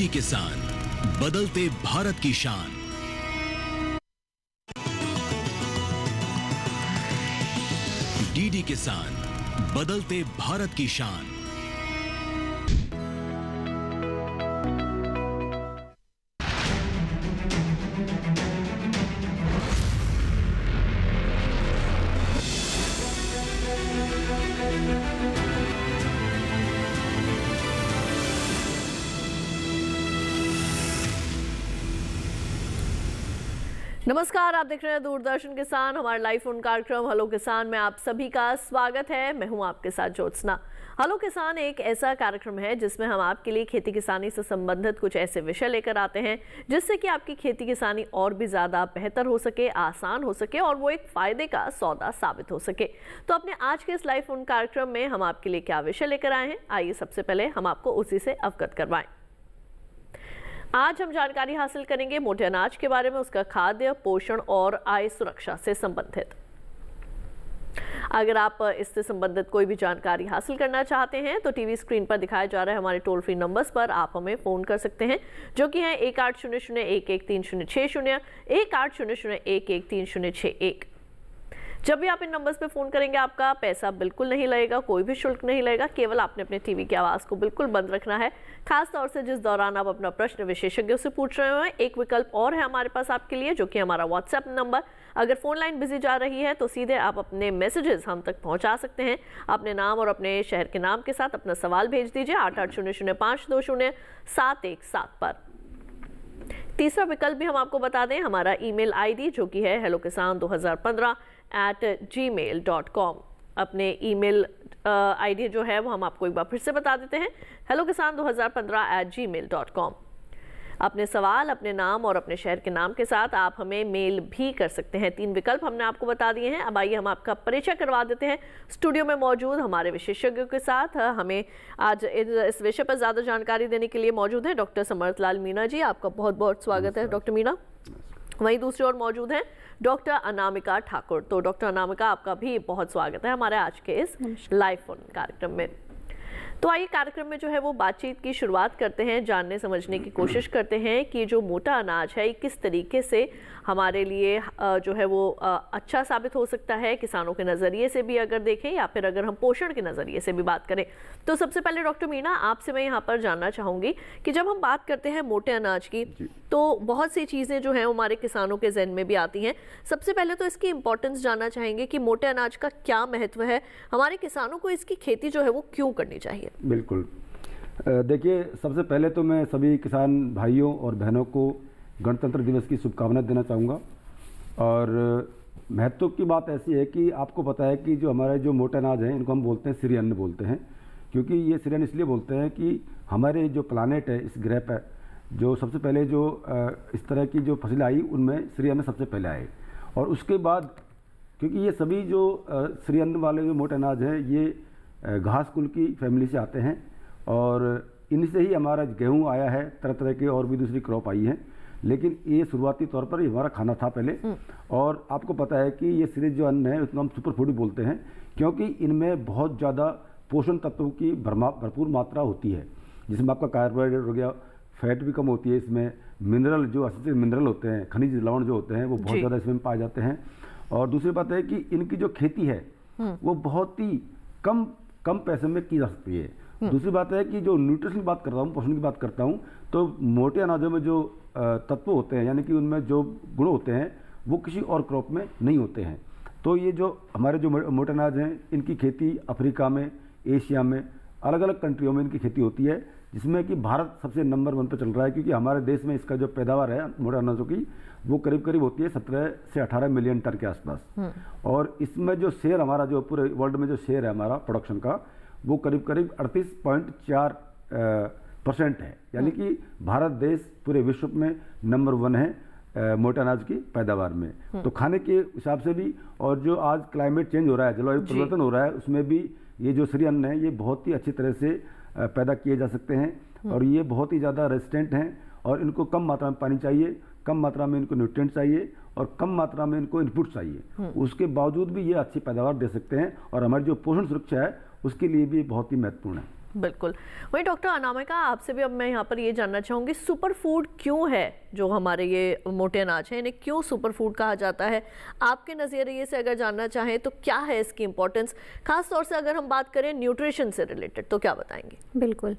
DD किसान, बदलते भारत की शान। डीडी किसान, बदलते भारत की शान। नमस्कार, आप देख रहे हैं दूरदर्शन किसान। हमारा लाइव फोन कार्यक्रम हेलो किसान में आप सभी का स्वागत है। मैं हूं आपके साथ ज्योत्सना। हेलो किसान एक ऐसा कार्यक्रम है जिसमें हम आपके लिए खेती किसानी से संबंधित कुछ ऐसे विषय लेकर आते हैं जिससे कि आपकी खेती किसानी और भी ज़्यादा बेहतर हो सके, आसान हो सके और वो एक फ़ायदे का सौदा साबित हो सके। तो अपने आज के इस लाइव फोन कार्यक्रम में हम आपके लिए क्या विषय लेकर आए हैं, आइए सबसे पहले हम आपको उसी से अवगत करवाएं। आज हम जानकारी हासिल करेंगे मोटे अनाज के बारे में, उसका खाद्य, पोषण और आय सुरक्षा से संबंधित। अगर आप इससे संबंधित कोई भी जानकारी हासिल करना चाहते हैं तो टीवी स्क्रीन पर दिखाए जा रहे हमारे टोल फ्री नंबर्स पर आप हमें फोन कर सकते हैं, जो कि है 1800-113060, 1800-113061। जब भी आप इन नंबर्स पे फोन करेंगे आपका पैसा बिल्कुल नहीं लगेगा, कोई भी शुल्क नहीं लगेगा। केवल आपने अपने टीवी की आवाज़ को बिल्कुल बंद रखना है। खास तौर से जिस दौरान आप अपना प्रश्न विशेषज्ञों से पूछ रहे हो, एक विकल्प और है हमारे पास आपके लिए, जो कि हमारा व्हाट्सएप नंबर। अगर फोन लाइन बिजी जा रही है तो सीधे आप अपने मैसेजेस हम तक पहुंचा सकते हैं। अपने नाम और अपने शहर के नाम के साथ अपना सवाल भेज दीजिए 8800520717 पर। तीसरा विकल्प भी हम आपको बता दें, हमारा ईमेल आईडी जो कि है hellokisan2015@gmail.com। अपने ईमेल आईडी जो है वो हम आपको एक बार फिर से बता देते हैं, hellokisan2015@gmail.com। अपने सवाल, अपने नाम और अपने शहर के नाम के साथ आप हमें मेल भी कर सकते हैं। 3 विकल्प हमने आपको बता दिए हैं। अब आइए हम आपका परिचय करवा देते हैं स्टूडियो में मौजूद हमारे विशेषज्ञों के साथ। हमें आज इस विषय पर ज़्यादा जानकारी देने के लिए मौजूद है डॉक्टर समर्थ लाल मीणा जी। आपका बहुत बहुत स्वागत है डॉक्टर मीणा। वहीं दूसरी ओर मौजूद हैं डॉक्टर अनामिका ठाकुर। तो डॉक्टर अनामिका, आपका भी बहुत स्वागत है हमारे आज के इस लाइव फोन कार्यक्रम में। तो आइए कार्यक्रम में जो है वो बातचीत की शुरुआत करते हैं, जानने समझने की कोशिश करते हैं कि जो मोटा अनाज है किस तरीके से हमारे लिए जो है वो अच्छा साबित हो सकता है, किसानों के नज़रिए से भी अगर देखें या फिर अगर हम पोषण के नज़रिए से भी बात करें। तो सबसे पहले डॉक्टर मीणा, आपसे मैं यहाँ पर जानना चाहूँगी कि जब हम बात करते हैं मोटे अनाज की तो बहुत सी चीज़ें जो हैं हमारे किसानों के जहन में भी आती हैं। सबसे पहले तो इसकी इम्पोर्टेंस जानना चाहेंगे कि मोटे अनाज का क्या महत्व है, हमारे किसानों को इसकी खेती जो है वो क्यों करनी चाहिए। बिल्कुल, देखिए सबसे पहले तो मैं सभी किसान भाइयों और बहनों को गणतंत्र दिवस की शुभकामनाएं देना चाहूँगा। और महत्व की बात ऐसी है कि आपको पता है कि जो हमारे जो मोटे अनाज हैं इनको हम बोलते हैं श्री अन्न बोलते हैं, क्योंकि ये श्री अन्न इसलिए बोलते हैं कि हमारे जो प्लानेट है, इस ग्रह पर जो सबसे पहले जो इस तरह की जो फसलें आई उनमें श्री अन्न सबसे पहले आए। और उसके बाद क्योंकि ये सभी जो श्री अन्न वाले जो मोटे अनाज हैं ये घास कुल की फैमिली से आते हैं और इनसे ही हमारा गेहूं आया है, तरह तरह के और भी दूसरी क्रॉप आई है, लेकिन ये शुरुआती तौर पर हमारा खाना था पहले। और आपको पता है कि ये श्री जो अन्न है उसको हम सुपर फूड बोलते हैं, क्योंकि इनमें बहुत ज़्यादा पोषण तत्वों की भरपूर मात्रा होती है, जिसमें आपका कार्बोहाइड्रेट हो गया, फैट भी कम होती है, इसमें मिनरल जो अत्यधिक मिनरल होते हैं, खनिज लवण जो होते हैं वो बहुत ज़्यादा इसमें पाए जाते हैं। और दूसरी बात है कि इनकी जो खेती है वो बहुत ही कम पैसे में की जा सकती है। दूसरी बात है कि जो न्यूट्रिशन की बात करता हूँ, पोषण की बात करता हूँ, तो मोटे अनाजों में जो तत्व होते हैं यानी कि उनमें जो गुण होते हैं वो किसी और क्रॉप में नहीं होते हैं। तो ये जो हमारे जो मोटे अनाज हैं इनकी खेती अफ्रीका में, एशिया में, अलग अलग कंट्रियों में इनकी खेती होती है, जिसमें कि भारत सबसे नंबर 1 पर चल रहा है, क्योंकि हमारे देश में इसका जो पैदावार है मोटे अनाजों की वो करीब करीब होती है 17 से 18 मिलियन टन के आसपास। और इसमें जो शेयर हमारा जो पूरे वर्ल्ड में जो शेयर है हमारा प्रोडक्शन का वो करीब करीब 38.4% है, यानी कि भारत देश पूरे विश्व में नंबर 1 है मोटे अनाज की पैदावार में। तो खाने के हिसाब से भी, और जो आज क्लाइमेट चेंज हो रहा है, जलवायु परिवर्तन हो रहा है, उसमें भी ये जो श्री अन्न है ये बहुत ही अच्छी तरह से पैदा किए जा सकते हैं और ये बहुत ही ज़्यादा रेजिस्टेंट हैं और इनको कम मात्रा में पानी चाहिए, कम मात्रा में इनको न्यूट्रिएंट चाहिए और कम मात्रा में इनको इनपुट चाहिए। उसके बावजूद भी ये अच्छी पैदावार दे सकते हैं और हमारी जो पोषण सुरक्षा है उसके लिए भी बहुत ही महत्वपूर्ण है। बिल्कुल। वही डॉक्टर अनामिका, आपसे भी अब मैं यहाँ पर ये जानना चाहूँगी, सुपर फूड क्यों है जो हमारे ये मोटे अनाज हैं, इन्हें क्यों सुपर फूड कहा जाता है? आपके नज़रिए से अगर जानना चाहें तो क्या है इसकी इम्पोर्टेंस, खास तौर से अगर हम बात करें न्यूट्रिशन से रिलेटेड, तो क्या बताएंगे? बिल्कुल,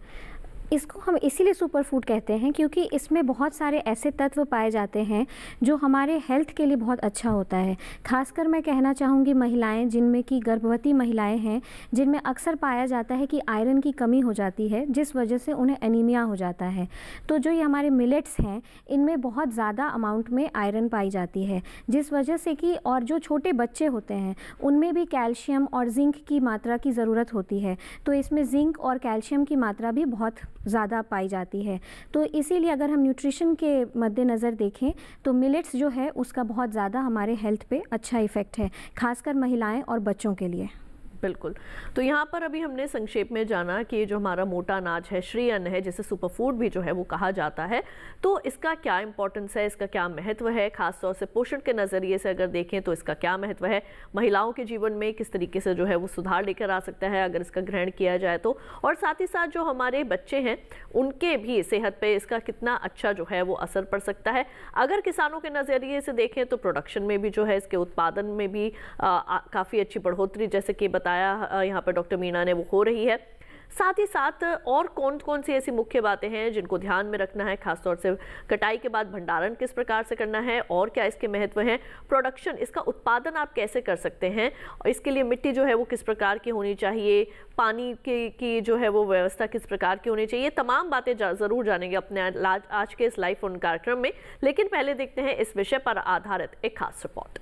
इसको हम इसीलिए सुपर फूड कहते हैं क्योंकि इसमें बहुत सारे ऐसे तत्व पाए जाते हैं जो हमारे हेल्थ के लिए बहुत अच्छा होता है। खासकर मैं कहना चाहूँगी महिलाएं, जिनमें कि गर्भवती महिलाएं हैं, जिनमें अक्सर पाया जाता है कि आयरन की कमी हो जाती है, जिस वजह से उन्हें एनीमिया हो जाता है। तो जो ये हमारे मिलेट्स हैं, इनमें बहुत ज़्यादा अमाउंट में आयरन पाई जाती है, जिस वजह से कि और जो छोटे बच्चे होते हैं उनमें भी कैल्शियम और जिंक की मात्रा की ज़रूरत होती है। तो इसमें जिंक और कैल्शियम की मात्रा भी बहुत ज़्यादा पाई जाती है। तो इसीलिए अगर हम न्यूट्रिशन के मद्देनज़र देखें तो मिलेट्स जो है उसका बहुत ज़्यादा हमारे हेल्थ पे अच्छा इफ़ेक्ट है, खासकर महिलाएं और बच्चों के लिए। बिल्कुल। तो यहाँ पर अभी हमने संक्षेप में जाना कि जो हमारा मोटा अनाज है, श्री अन्न है, जिसे सुपर फूड भी जो है वो कहा जाता है, तो इसका क्या इंपॉर्टेंस है, इसका क्या महत्व है, खासतौर से पोषण के नज़रिए से अगर देखें तो इसका क्या महत्व है, महिलाओं के जीवन में किस तरीके से जो है वो सुधार लेकर आ सकता है अगर इसका ग्रहण किया जाए तो, और साथ ही साथ जो हमारे बच्चे हैं उनके भी सेहत पे इसका कितना अच्छा जो है वो असर पड़ सकता है। अगर किसानों के नज़रिए से देखें तो प्रोडक्शन में भी जो है, इसके उत्पादन में भी काफ़ी अच्छी बढ़ोतरी, जैसे कि यहाँ पर डॉक्टर मीना ने, वो हो रही है। साथ ही साथ और कौन कौन सी ऐसी मुख्य बातें हैं जिनको ध्यान में रखना है, खासतौर से कटाई के बाद भंडारण किस प्रकार से करना है और क्या इसके महत्व हैं, प्रोडक्शन, इसका उत्पादन आप कैसे कर सकते हैं, और इसके लिए मिट्टी जो है वो किस प्रकार की होनी चाहिए, पानी की जो है वो व्यवस्था किस प्रकार की होनी चाहिए, तमाम बातें ज़रूर जानेंगे अपने आज के इस लाइव फोन कार्यक्रम में। लेकिन पहले देखते हैं इस विषय पर आधारित एक खास रिपोर्ट।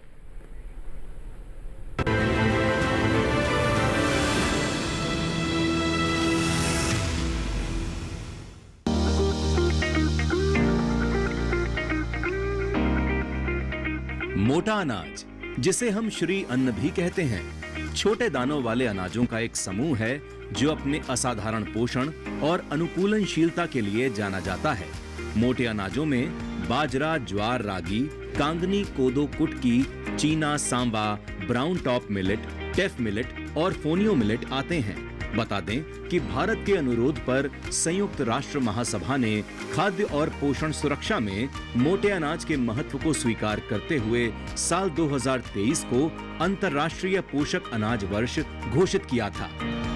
मोटा अनाज, जिसे हम श्री अन्न भी कहते हैं, छोटे दानों वाले अनाजों का एक समूह है जो अपने असाधारण पोषण और अनुकूलनशीलता के लिए जाना जाता है। मोटे अनाजों में बाजरा, ज्वार, रागी, कांगनी, कोदो, कुटकी, चीना, सांबा, brown top millet, teff millet और फोनियो मिलेट आते हैं। बता दें कि भारत के अनुरोध पर संयुक्त राष्ट्र महासभा ने खाद्य और पोषण सुरक्षा में मोटे अनाज के महत्व को स्वीकार करते हुए साल 2023 को अंतर्राष्ट्रीय पोषक अनाज वर्ष घोषित किया था।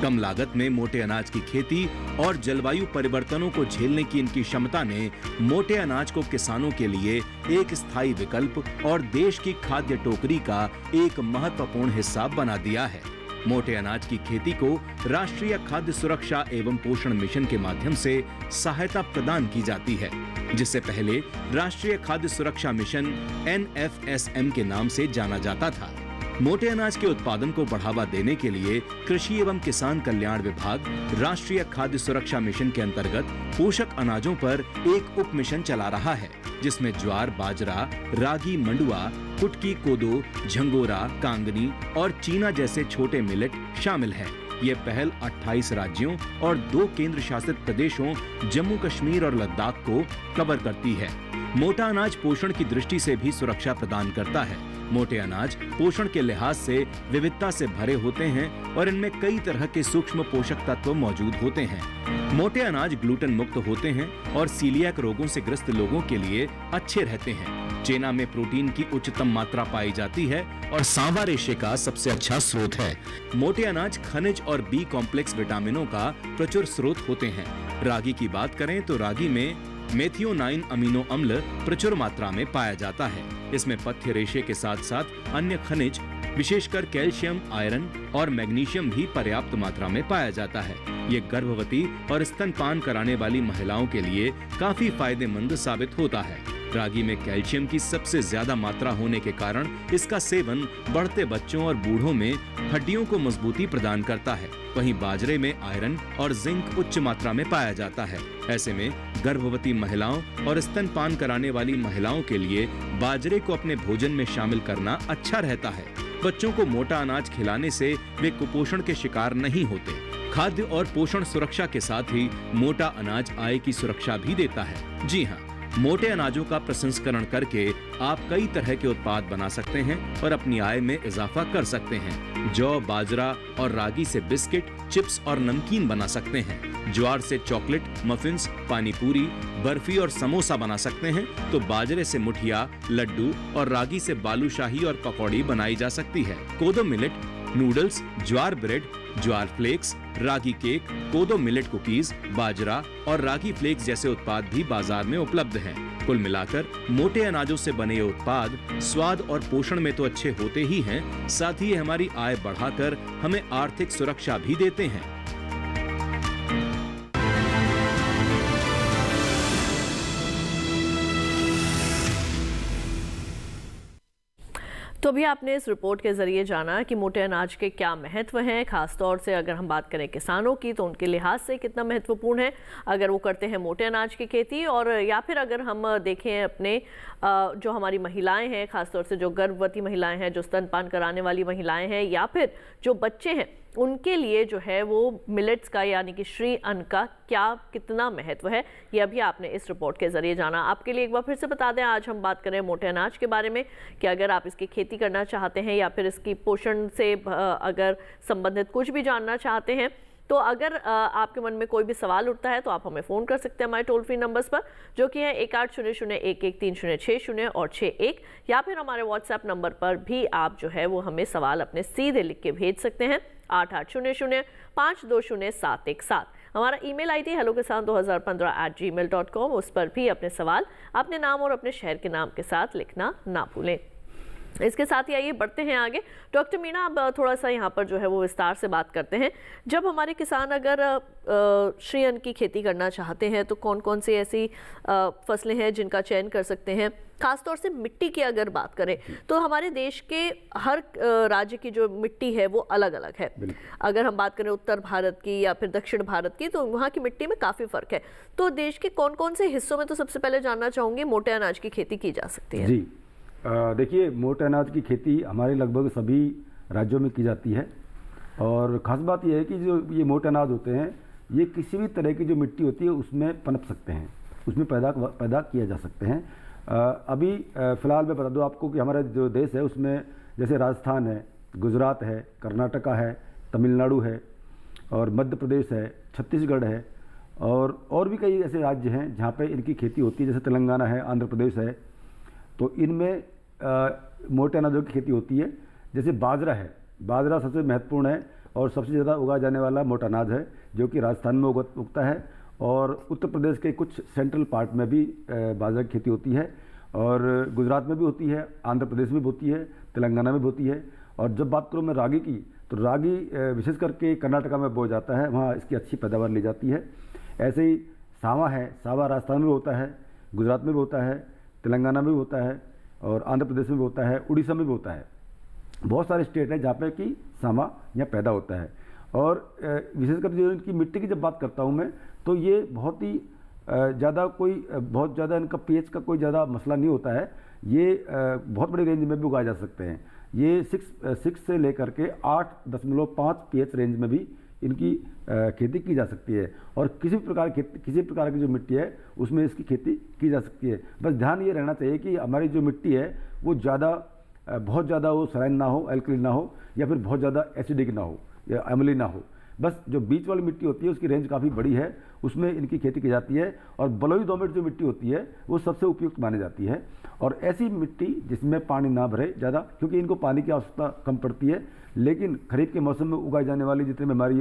कम लागत में मोटे अनाज की खेती और जलवायु परिवर्तनों को झेलने की इनकी क्षमता ने मोटे अनाज को किसानों के लिए एक स्थायी विकल्प और देश की खाद्य टोकरी का एक महत्वपूर्ण हिस्सा बना दिया है। मोटे अनाज की खेती को राष्ट्रीय खाद्य सुरक्षा एवं पोषण मिशन के माध्यम से सहायता प्रदान की जाती है, जिससे पहले राष्ट्रीय खाद्य सुरक्षा मिशन NFSM के नाम से जाना जाता था। मोटे अनाज के उत्पादन को बढ़ावा देने के लिए कृषि एवं किसान कल्याण विभाग राष्ट्रीय खाद्य सुरक्षा मिशन के अंतर्गत पोषक अनाजों पर एक उप मिशन चला रहा है, जिसमें ज्वार, बाजरा, रागी, मंडुआ, कुटकी, कोदो, झंगोरा, कांगनी और चीना जैसे छोटे मिलेट शामिल हैं। ये पहल 28 राज्यों और 2 केंद्र शासित प्रदेशों जम्मू कश्मीर और लद्दाख को कवर करती है। मोटा अनाज पोषण की दृष्टि से भी सुरक्षा प्रदान करता है। मोटे अनाज पोषण के लिहाज से विविधता से भरे होते हैं और इनमें कई तरह के सूक्ष्म पोषक तत्व मौजूद होते हैं। मोटे अनाज ग्लूटेन मुक्त होते हैं और सीलियाक रोगों से ग्रस्त लोगों के लिए अच्छे रहते हैं। चेना में प्रोटीन की उच्चतम मात्रा पाई जाती है और सांवा रेशे का सबसे अच्छा स्रोत है। मोटे अनाज खनिज और बी कॉम्प्लेक्स विटामिनों का प्रचुर स्रोत होते हैं। रागी की बात करें तो रागी में मेथियोनाइन अमीनो अम्ल प्रचुर मात्रा में पाया जाता है। इसमें पथ्य रेशे के साथ साथ अन्य खनिज, विशेषकर कैल्शियम, आयरन और मैग्नीशियम भी पर्याप्त मात्रा में पाया जाता है। ये गर्भवती और स्तनपान कराने वाली महिलाओं के लिए काफी फायदेमंद साबित होता है। रागी में कैल्शियम की सबसे ज्यादा मात्रा होने के कारण इसका सेवन बढ़ते बच्चों और बूढ़ों में हड्डियों को मजबूती प्रदान करता है। वहीं बाजरे में आयरन और जिंक उच्च मात्रा में पाया जाता है। ऐसे में गर्भवती महिलाओं और स्तनपान कराने वाली महिलाओं के लिए बाजरे को अपने भोजन में शामिल करना अच्छा रहता है। बच्चों को मोटा अनाज खिलाने से वे कुपोषण के शिकार नहीं होते। खाद्य और पोषण सुरक्षा के साथ ही मोटा अनाज आय की सुरक्षा भी देता है। जी हाँ, मोटे अनाजों का प्रसंस्करण करके आप कई तरह के उत्पाद बना सकते हैं और अपनी आय में इजाफा कर सकते हैं। जौ, बाजरा और रागी से बिस्किट, चिप्स और नमकीन बना सकते हैं। ज्वार से चॉकलेट, मफिन्स, पानी पूरी, बर्फी और समोसा बना सकते हैं। तो बाजरे से मुठिया, लड्डू और रागी से बालूशाही और पकौड़ी बनाई जा सकती है। कोदो मिलेट, नूडल्स, ज्वार ब्रेड, ज्वार फ्लेक्स, रागी केक, कोदो मिलेट कुकीज, बाजरा और रागी फ्लेक्स जैसे उत्पाद भी बाजार में उपलब्ध हैं। कुल मिलाकर मोटे अनाजों से बने ये उत्पाद स्वाद और पोषण में तो अच्छे होते ही हैं, साथ ही ये हमारी आय बढ़ाकर हमें आर्थिक सुरक्षा भी देते हैं। तो अभी आपने इस रिपोर्ट के जरिए जाना कि मोटे अनाज के क्या महत्व हैं, खासतौर से अगर हम बात करें किसानों की तो उनके लिहाज से कितना महत्वपूर्ण है अगर वो करते हैं मोटे अनाज की खेती, और या फिर अगर हम देखें अपने जो हमारी महिलाएं हैं, खासतौर से जो गर्भवती महिलाएं हैं, जो स्तनपान कराने वाली महिलाएं हैं, या फिर जो बच्चे हैं, उनके लिए जो है वो मिलेट्स का यानी कि श्री अन्न का क्या कितना महत्व है, ये अभी आपने इस रिपोर्ट के जरिए जाना। आपके लिए एक बार फिर से बता दें, आज हम बात करें मोटे अनाज के बारे में कि अगर आप इसकी खेती करना चाहते हैं या फिर इसकी पोषण से अगर संबंधित कुछ भी जानना चाहते हैं, तो अगर आपके मन में कोई भी सवाल उठता है तो आप हमें फ़ोन कर सकते हैं हमारे टोल फ्री नंबर्स पर, जो कि है 1800-113060 और 61, या फिर हमारे व्हाट्सएप नंबर पर भी आप जो है वो हमें सवाल अपने सीधे लिख के भेज सकते हैं 8800-520-717। हमारा ईमेल आईडी hellokisan2015@gmail.com, उस पर भी अपने सवाल अपने नाम और अपने शहर के नाम के साथ लिखना ना भूलें। इसके साथ ही आइए बढ़ते हैं आगे। डॉक्टर मीना, अब थोड़ा सा यहाँ पर जो है वो विस्तार से बात करते हैं। जब हमारे किसान अगर श्री अन्न की खेती करना चाहते हैं तो कौन कौन सी ऐसी फसलें हैं जिनका चयन कर सकते हैं? खासतौर से मिट्टी की अगर बात करें तो हमारे देश के हर राज्य की जो मिट्टी है वो अलग अलग है। अगर हम बात करें उत्तर भारत की या फिर दक्षिण भारत की, तो वहाँ की मिट्टी में काफ़ी फ़र्क है। तो देश के कौन कौन से हिस्सों में तो सबसे पहले जानना चाहूँगी मोटे अनाज की खेती की जा सकती है? जी, देखिए, मोटे अनाज की खेती हमारे लगभग सभी राज्यों में की जाती है, और ख़ास बात यह है कि जो ये मोटे अनाज होते हैं ये किसी भी तरह की जो मिट्टी होती है उसमें पनप सकते हैं, उसमें पैदा किया जा सकते हैं। अभी फ़िलहाल मैं बता दूं आपको कि हमारा जो देश है उसमें जैसे राजस्थान है, गुजरात है, कर्नाटका है, तमिलनाडु है और मध्य प्रदेश है, छत्तीसगढ़ है, और भी कई ऐसे राज्य हैं जहाँ पे इनकी खेती होती है, जैसे तेलंगाना है, आंध्र प्रदेश है। तो इनमें मोटे अनाजों की खेती होती है। जैसे बाजरा है, बाजरा सबसे महत्वपूर्ण है और सबसे ज़्यादा उगाया जाने वाला मोटा अनाज है, जो कि राजस्थान में उगता है, और उत्तर प्रदेश के कुछ सेंट्रल पार्ट में भी बाजरा की खेती होती है, और गुजरात में भी होती है, आंध्र प्रदेश में भी होती है, तेलंगाना में भी होती है। और जब बात करूँ मैं रागी की, तो रागी विशेष करके कर्नाटका में बोया जाता है, वहाँ इसकी अच्छी पैदावार ली जाती है। ऐसे ही सावा है, सावा राजस्थान में होता है, गुजरात में भी होता है, तेलंगाना में भी होता है, और आंध्र प्रदेश में भी होता है, उड़ीसा में भी होता है। बहुत सारे स्टेट हैं जहाँ पे कि सामा यहाँ पैदा होता है। और विशेषकर जो इनकी मिट्टी की जब बात करता हूँ मैं, तो ये बहुत ही बहुत ज़्यादा इनका पीएच का कोई ज़्यादा मसला नहीं होता है। ये बहुत बड़ी रेंज में भी उगाए जा सकते हैं। ये 6 से लेकर के 8.5 पीएच रेंज में भी इनकी खेती की जा सकती है, और किसी प्रकार की जो मिट्टी है उसमें इसकी खेती की जा सकती है। बस ध्यान ये रहना चाहिए कि हमारी जो मिट्टी है वो बहुत ज़्यादा वो सलाइन ना हो, एल्कली ना हो, या फिर बहुत ज़्यादा एसिडिक ना हो या अम्लीय ना हो। बस जो बीच वाली मिट्टी होती है उसकी रेंज काफ़ी बड़ी है, उसमें इनकी खेती की जाती है। और बलुई दोमट जो मिट्टी होती है वो सबसे उपयुक्त मानी जाती है। और ऐसी मिट्टी जिसमें पानी ना भरे ज़्यादा, क्योंकि इनको पानी की आवश्यकता कम पड़ती है, लेकिन खरीफ के मौसम में उगाई जाने वाली जितने में हमारी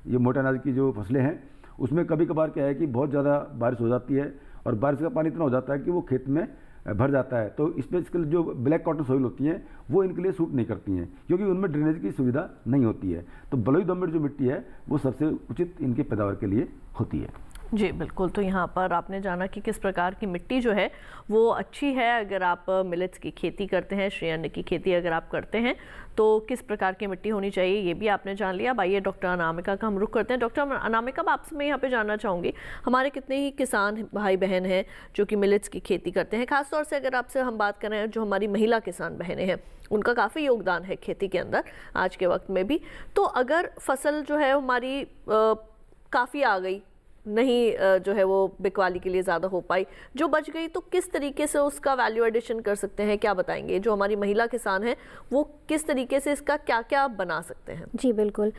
ये मोटे अनाज की जो फसलें हैं उसमें कभी कभार क्या है कि बहुत ज़्यादा बारिश हो जाती है, और बारिश का पानी इतना हो जाता है कि वो खेत में भर जाता है। तो इसमें इसके जो ब्लैक कॉटन सॉइल होती हैं वो इनके लिए सूट नहीं करती हैं, क्योंकि उनमें ड्रेनेज की सुविधा नहीं होती है। तो बलुई दोमट जो मिट्टी है वो सबसे उचित इनके पैदावार के लिए होती है। जी बिल्कुल। तो यहाँ पर आपने जाना कि किस प्रकार की मिट्टी जो है वो अच्छी है अगर आप मिलेट्स की खेती करते हैं, श्री अन्न की खेती अगर आप करते हैं तो किस प्रकार की मिट्टी होनी चाहिए, ये भी आपने जान लिया। अब आइए डॉक्टर अनामिका का हम रुख करते हैं। डॉक्टर अनामिका, आपसे मैं यहाँ पे जानना चाहूँगी, हमारे कितने ही किसान भाई बहन हैं जो कि मिलेट्स की खेती करते हैं। खासतौर से अगर आपसे हम बात करें जो हमारी महिला किसान बहनें हैं, उनका काफ़ी योगदान है खेती के अंदर आज के वक्त में भी। तो अगर फसल जो है हमारी काफ़ी आ गई, नहीं जो है वो बिकवाली के लिए ज़्यादा हो पाई, जो बच गई तो किस तरीके से उसका वैल्यू एडिशन कर सकते हैं, क्या बताएंगे? जो हमारी महिला किसान हैं वो किस तरीके से इसका क्या क्या बना सकते हैं? जी बिल्कुल,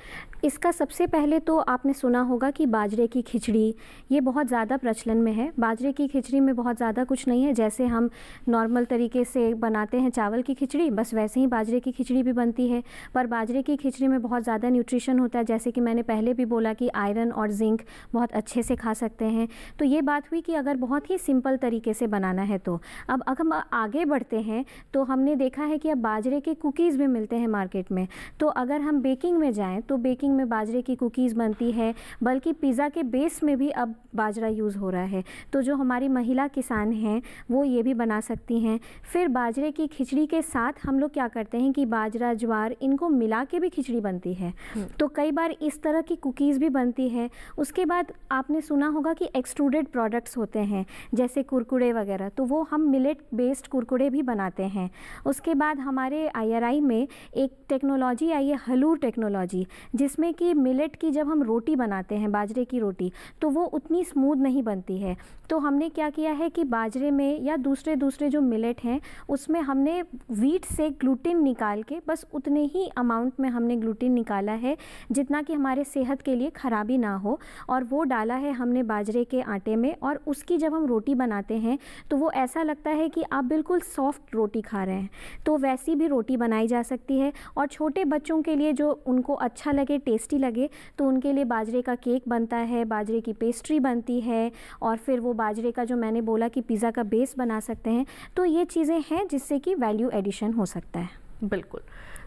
इसका सबसे पहले तो आपने सुना होगा कि बाजरे की खिचड़ी ये बहुत ज़्यादा प्रचलन में है। बाजरे की खिचड़ी में बहुत ज़्यादा कुछ नहीं है, जैसे हम नॉर्मल तरीके से बनाते हैं चावल की खिचड़ी, बस वैसे ही बाजरे की खिचड़ी भी बनती है। पर बाजरे की खिचड़ी में बहुत ज़्यादा न्यूट्रिशन होता है, जैसे कि मैंने पहले भी बोला कि आयरन और जिंक बहुत अच्छे से खा सकते हैं। तो ये बात हुई कि अगर बहुत ही सिंपल तरीके से बनाना है तो अब अगर हम आगे बढ़ते हैं तो हमने देखा है कि अब बाजरे के कुकीज़ भी मिलते हैं मार्केट में। तो अगर हम बेकिंग में जाएं तो बेकिंग में बाजरे की कुकीज़ बनती है, बल्कि पिज़्ज़ा के बेस में भी अब बाजरा यूज़ हो रहा है। तो जो हमारी महिला किसान हैं वो ये भी बना सकती हैं। फिर बाजरे की खिचड़ी के साथ हम लोग क्या करते हैं कि बाजरा ज्वार इनको मिला के भी खिचड़ी बनती है, तो कई बार इस तरह की कुकीज़ भी बनती है। उसके बाद आपने सुना होगा कि एक्सट्रूडेड प्रोडक्ट्स होते हैं जैसे कुरकुरे वगैरह, तो वो हम मिलेट बेस्ड कुरकुरे भी बनाते हैं। उसके बाद हमारे IRI में एक टेक्नोलॉजी आई है, हलूर टेक्नोलॉजी, जिसमें कि मिलेट की जब हम रोटी बनाते हैं, बाजरे की रोटी, तो वो उतनी स्मूथ नहीं बनती है। तो हमने क्या किया है कि बाजरे में या दूसरे जो मिलेट हैं उसमें हमने वीट से ग्लूटिन निकाल के बस उतने ही अमाउंट में हमने ग्लूटिन निकाला है जितना कि हमारे सेहत के लिए ख़राबी ना हो, और वो डाला है हमने बाजरे के आटे में। और उसकी जब हम रोटी बनाते हैं तो वो ऐसा लगता है कि आप बिल्कुल सॉफ्ट रोटी खा रहे हैं। तो वैसी भी रोटी बनाई जा सकती है। और छोटे बच्चों के लिए जो उनको अच्छा लगे, टेस्टी लगे, तो उनके लिए बाजरे का केक बनता है, बाजरे की पेस्ट्री बनती है, और फिर वो बाजरे का जो मैंने बोला कि पिज़्ज़ा का बेस बना सकते हैं। तो ये चीज़ें हैं जिससे कि वैल्यू एडिशन हो सकता है। बिल्कुल।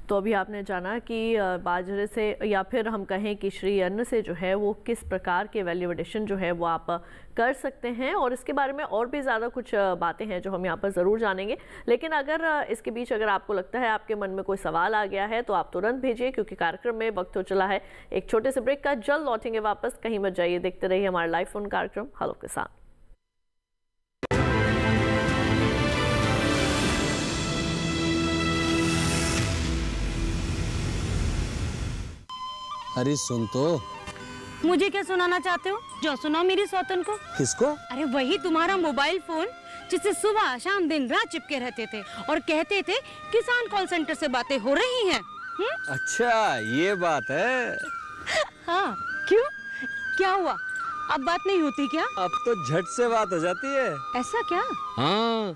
तो अभी आपने जाना कि बाजरे से या फिर हम कहें कि श्री अन्न से जो है वो किस प्रकार के वैल्यू एडिशन जो है वो आप कर सकते हैं, और इसके बारे में और भी ज़्यादा कुछ बातें हैं जो हम यहाँ पर ज़रूर जानेंगे। लेकिन अगर इसके बीच अगर आपको लगता है आपके मन में कोई सवाल आ गया है तो आप तुरंत भेजिए, क्योंकि कार्यक्रम में वक्त हो चला है एक छोटे से ब्रेक का। जल्द लौटेंगे वापस, कहीं मत जाइए, देखते रहिए हमारा लाइव फोन कार्यक्रम हेलो किसान। अरे सुन तो। मुझे क्या सुनाना चाहते हो? जो सुनाओ मेरी सौतन को। किसको? अरे वही तुम्हारा मोबाइल फोन जिससे सुबह शाम दिन रात चिपके रहते थे और कहते थे किसान कॉल सेंटर से बातें हो रही हैं। अच्छा ये बात है। हाँ क्यों, क्या हुआ? अब बात नहीं होती क्या? अब तो झट से बात हो जाती है। ऐसा क्या? हाँ,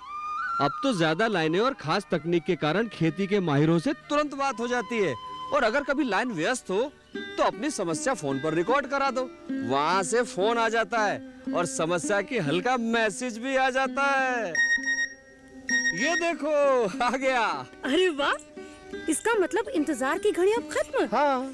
अब तो ज्यादा लाइनें और खास तकनीक के कारण खेती के माहिरों से तुरंत बात हो जाती है। और अगर कभी लाइन व्यस्त हो तो अपनी समस्या फोन पर रिकॉर्ड करा दो, वहाँ से फोन आ जाता है और समस्या की हल का मैसेज भी आ जाता है। ये देखो आ गया। अरे वाह, इसका मतलब इंतजार की घड़ी अब खत्म। हाँ।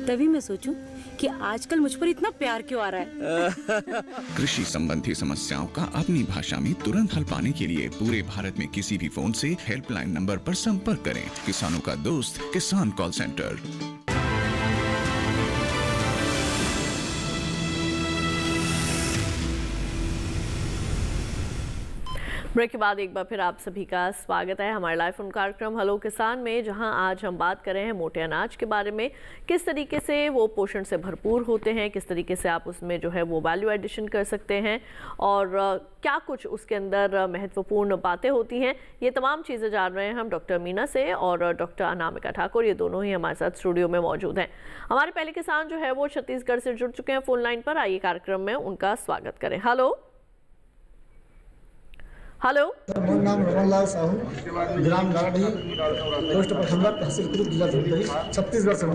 तभी मैं सोचूं कि आजकल मुझ पर इतना प्यार क्यों आ रहा है। कृषि संबंधी समस्याओं का अपनी भाषा में तुरंत हल पाने के लिए पूरे भारत में किसी भी फोन से हेल्पलाइन नंबर पर संपर्क करें। किसानों का दोस्त किसान कॉल सेंटर। ब्रेक के बाद एक बार फिर आप सभी का स्वागत है हमारे लाइव फोन कार्यक्रम हेलो किसान में, जहां आज हम बात कर रहे हैं मोटे अनाज के बारे में। किस तरीके से वो पोषण से भरपूर होते हैं, किस तरीके से आप उसमें जो है वो वैल्यू एडिशन कर सकते हैं, और क्या कुछ उसके अंदर महत्वपूर्ण बातें होती हैं। ये तमाम चीज़ें जान रहे हैं हम डॉक्टर मीना से और डॉक्टर अनामिका ठाकुर, ये दोनों ही हमारे साथ स्टूडियो में मौजूद हैं। हमारे पहले किसान जो है वो छत्तीसगढ़ से जुड़ चुके हैं फोन लाइन पर। आइए कार्यक्रम में उनका स्वागत करें। Hello hello. मेरा नाम रमन लाल साहू, ग्राम गाड़ी, पोस्ट पखंबा, तहसील कुरुद, जिला धमतरी, छत्तीसगढ़ से हूँ।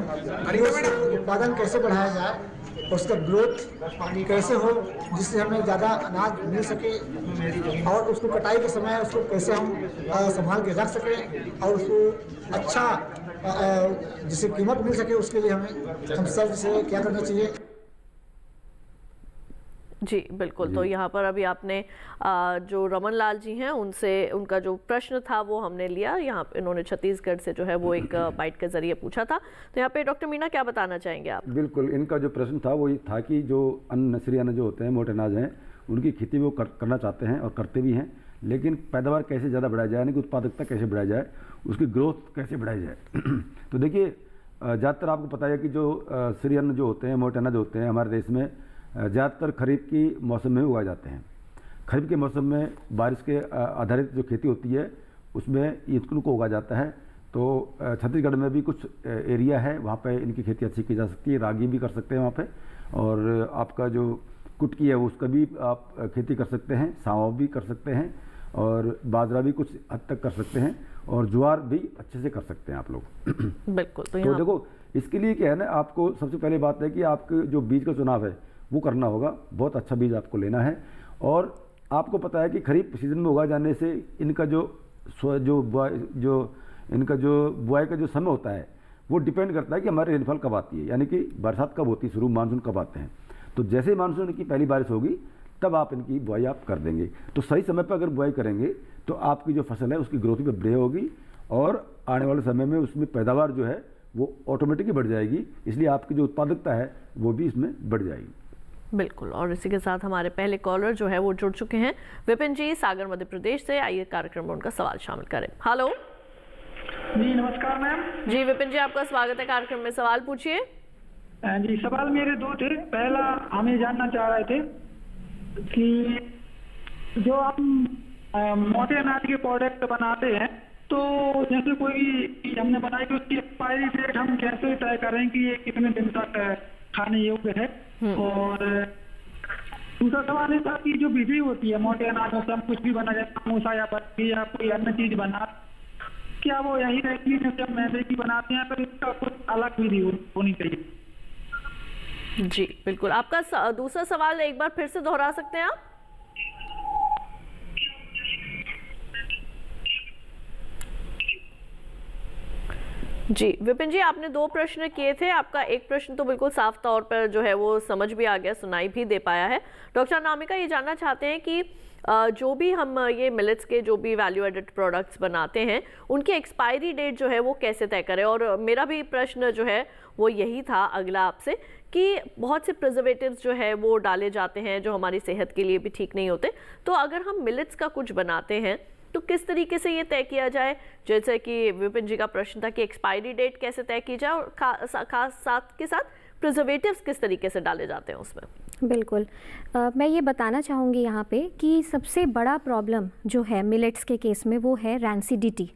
उत्पादन कैसे बढ़ाया जाए, उसका ग्रोथ कैसे हो जिससे हमें ज़्यादा अनाज मिल सके, और उसको कटाई के समय उसको कैसे हम संभाल के रख सकें और उसको अच्छा जिससे कीमत मिल सके, उसके लिए हम सब से क्या करना चाहिए। जी बिल्कुल। तो यहाँ पर अभी आपने जो रमन लाल जी हैं उनसे उनका जो प्रश्न था वो हमने लिया। यहाँ पे इन्होंने छत्तीसगढ़ से जो है वो एक बाइट के जरिए पूछा था। तो यहाँ पे डॉक्टर मीना क्या बताना चाहेंगे आप? बिल्कुल, इनका जो प्रश्न था वो ये था कि जो अन्न नसरी अन्न जो होते हैं, मोटे अनाज हैं, उनकी खेती वो करना चाहते हैं और करते भी हैं, लेकिन पैदावार कैसे ज़्यादा बढ़ाया जाए, यानी कि उत्पादकता कैसे बढ़ाई जाए, उसकी ग्रोथ कैसे बढ़ाई जाए। तो देखिए, ज़्यादातर आपको पता है कि जो श्री अन्न जो होते हैं, मोटे अनाज होते हैं, हमारे देश में ज़्यादातर खरीफ की मौसम में उगाए जाते हैं। खरीफ के मौसम में बारिश के आधारित जो खेती होती है उसमें इनको उगाया जाता है। तो छत्तीसगढ़ में भी कुछ एरिया है वहाँ पे इनकी खेती अच्छी की जा सकती है। रागी भी कर सकते हैं वहाँ पे, और आपका जो कुटकी है उसका भी आप खेती कर सकते हैं, सांवा भी कर सकते हैं, और बाजरा भी कुछ हद तक कर सकते हैं, और ज्वार भी अच्छे से कर सकते हैं आप लोग। बिल्कुल। तो देखो इसके लिए क्या है ना, आपको सबसे पहले बात है कि आपके जो बीज का चुनाव है वो करना होगा। बहुत अच्छा बीज आपको लेना है, और आपको पता है कि खरीफ सीजन में उगाए जाने से इनका इनका जो बुआई का जो समय होता है वो डिपेंड करता है कि हमारे रेनफॉल कब आती है, यानी कि बरसात कब होती है, शुरू मानसून कब आते हैं। तो जैसे ही मानसून की पहली बारिश होगी तब आप इनकी बुआई आप कर देंगे। तो सही समय पर अगर बुआई करेंगे तो आपकी जो फसल है उसकी ग्रोथ भी बढ़िया होगी, और आने वाले समय में उसमें पैदावार जो है वो ऑटोमेटिकली बढ़ जाएगी। इसलिए आपकी जो उत्पादकता है वो भी इसमें बढ़ जाएगी। बिल्कुल। और इसी के साथ हमारे पहले कॉलर जो है वो जुड़ चुके हैं, विपिन जी सागर मध्य प्रदेश से। आइए कार्यक्रम में उनका सवाल शामिल करें। हेलो जी, नमस्कार मैम। जी विपिन जी, आपका स्वागत है कार्यक्रम में। सवाल पूछिए। जी, सवाल मेरे दो थे। पहला, हम ये जानना चाह रहे थे कि जो हम मोटे अनाज के प्रोडक्ट बनाते हैं, तो जैसे कोई चीज हमने बनाई तो उसकी एक्सपायरी डेट हम कैसे तय करें कि ये कितने दिन तक खाने योग्य है? और दूसरा सवाल है था कि जो बिजली होती है मोटे अनाजों से हम कुछ भी बना जाए, समोसा या बर्फी या कोई अन्य चीज बना, क्या वो यही रहती है जैसे हम मैदे की बनाते हैं, पर इसका कुछ अलग विधि होनी चाहिए? जी बिल्कुल। आपका दूसरा सवाल एक बार फिर से दोहरा सकते हैं आप? जी विपिन जी, आपने दो प्रश्न किए थे। आपका एक प्रश्न तो बिल्कुल साफ तौर पर जो है वो समझ भी आ गया, सुनाई भी दे पाया है। डॉक्टर अनामिका ये जानना चाहते हैं कि जो भी हम ये मिलेट्स के जो भी वैल्यू एडेड प्रोडक्ट्स बनाते हैं उनकी एक्सपायरी डेट जो है वो कैसे तय करें। और मेरा भी प्रश्न जो है वो यही था अगला आपसे, कि बहुत से प्रिजर्वेटिव्स जो है वो डाले जाते हैं जो हमारी सेहत के लिए भी ठीक नहीं होते। तो अगर हम मिलेट्स का कुछ बनाते हैं तो किस तरीके से ये तय किया जाए, जैसे कि विपिन जी का प्रश्न था कि एक्सपायरी डेट कैसे तय की जाए, और खास साथ के साथ प्रिजर्वेटिव्स किस तरीके से डाले जाते हैं उसमें? बिल्कुल। मैं ये बताना चाहूँगी यहाँ पे कि सबसे बड़ा प्रॉब्लम जो है मिलेट्स के केस में वो है रैंसिडिटी।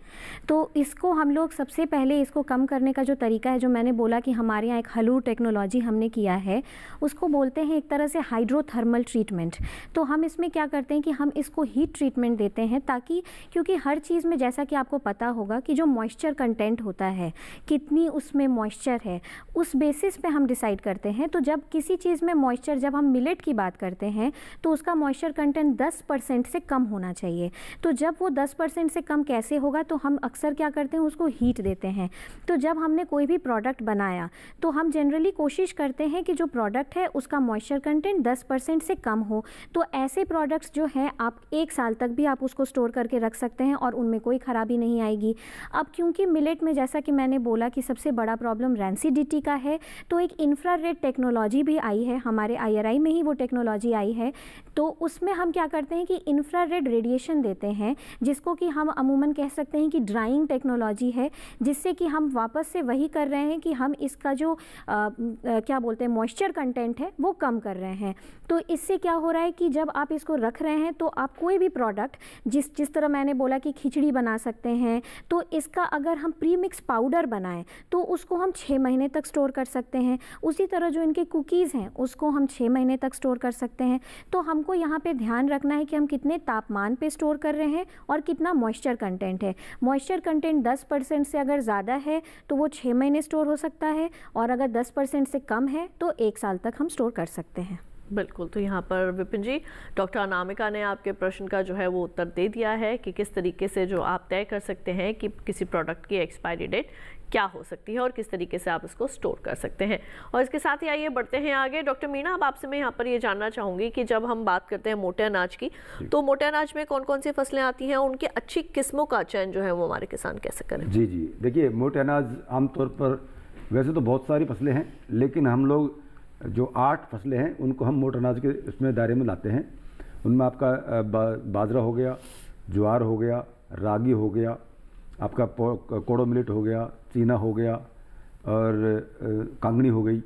तो इसको हम लोग सबसे पहले इसको कम करने का जो तरीका है, जो मैंने बोला कि हमारे यहाँ एक हलूर टेक्नोलॉजी हमने किया है, उसको बोलते हैं एक तरह से हाइड्रोथर्मल ट्रीटमेंट। तो हम इसमें क्या करते हैं कि हम इसको हीट ट्रीटमेंट देते हैं, ताकि क्योंकि हर चीज़ में जैसा कि आपको पता होगा कि जो मॉइस्चर कंटेंट होता है, कितनी उसमें मॉइस्चर है, उस बेसिस पे हम डिसाइड करते हैं। तो जब किसी चीज़ में मॉइस्चर, जब हम मिलेट की बात करते हैं तो उसका मॉइस्चर कंटेंट 10% से कम होना चाहिए। तो जब वो 10% से कम कैसे होगा, तो हम अक्सर क्या करते हैं, उसको हीट देते हैं। तो जब हमने कोई भी प्रोडक्ट बनाया तो हम जनरली कोशिश करते हैं कि जो प्रोडक्ट है उसका मॉइस्चर कंटेंट 10% से कम हो। तो ऐसे प्रोडक्ट्स जो हैं आप 1 साल तक भी आप उसको स्टोर करके रख सकते हैं और उनमें कोई ख़राबी नहीं आएगी। अब क्योंकि मिलेट में जैसा कि मैंने बोला कि सबसे बड़ा प्रॉब्लम रैंसिडिटी का है, तो एक इंफ्रारेड टेक्नोलॉजी भी आई है, हमारे IRI में ही वो टेक्नोलॉजी आई है। तो उसमें हम क्या करते हैं कि इंफ्रारेड रेडिएशन देते हैं, जिसको कि हम अमूमन कह सकते हैं कि ड्राइंग टेक्नोलॉजी है, जिससे कि हम वापस से वही कर रहे हैं कि हम इसका जो क्या बोलते हैं मॉइस्चर कंटेंट है वो कम कर रहे हैं। तो इससे क्या हो रहा है कि जब आप इसको रख रहे हैं तो आप कोई भी प्रोडक्ट जिस तरह मैंने बोला कि खिचड़ी बना सकते हैं, तो इसका अगर हम प्री मिक्स पाउडर बनाएं तो उसको हम 6 महीने तक स्टोर कर सकते हैं। उसी तरह जो इनके कुकीज़ हैं उसको हम 6 महीने तक स्टोर कर सकते हैं। तो हमको यहाँ पे ध्यान रखना है कि हम कितने तापमान पे स्टोर कर रहे हैं और कितना मॉइस्चर कंटेंट है। मॉइस्चर कंटेंट 10% से अगर ज़्यादा है तो वो 6 महीने स्टोर हो सकता है, और अगर 10% से कम है तो 1 साल तक हम स्टोर कर सकते हैं। बिल्कुल। तो यहाँ पर विपिन जी, डॉक्टर अनामिका ने आपके प्रश्न का जो है वो उत्तर दे दिया है कि किस तरीके से जो आप तय कर सकते हैं कि किसी प्रोडक्ट की एक्सपायरी डेट क्या हो सकती है और किस तरीके से आप इसको स्टोर कर सकते हैं। और इसके साथ ही आइए बढ़ते हैं आगे। डॉक्टर मीणा, अब आपसे मैं यहाँ पर ये जानना चाहूँगी कि जब हम बात करते हैं मोटे अनाज की, तो मोटे अनाज में कौन कौन सी फसलें आती हैं, उनकी अच्छी किस्मों का चयन जो है वो हमारे किसान कैसे करें? जी, देखिए मोटे अनाज आमतौर पर वैसे तो बहुत सारी फसलें हैं, लेकिन हम लोग जो 8 फसलें हैं उनको हम मोटे अनाज के इसमें दायरे में लाते हैं। उनमें आपका बाजरा हो गया, ज्वार हो गया, रागी हो गया, आपका कोडो मिलेट हो गया, चीना हो गया, और कांगनी हो गई,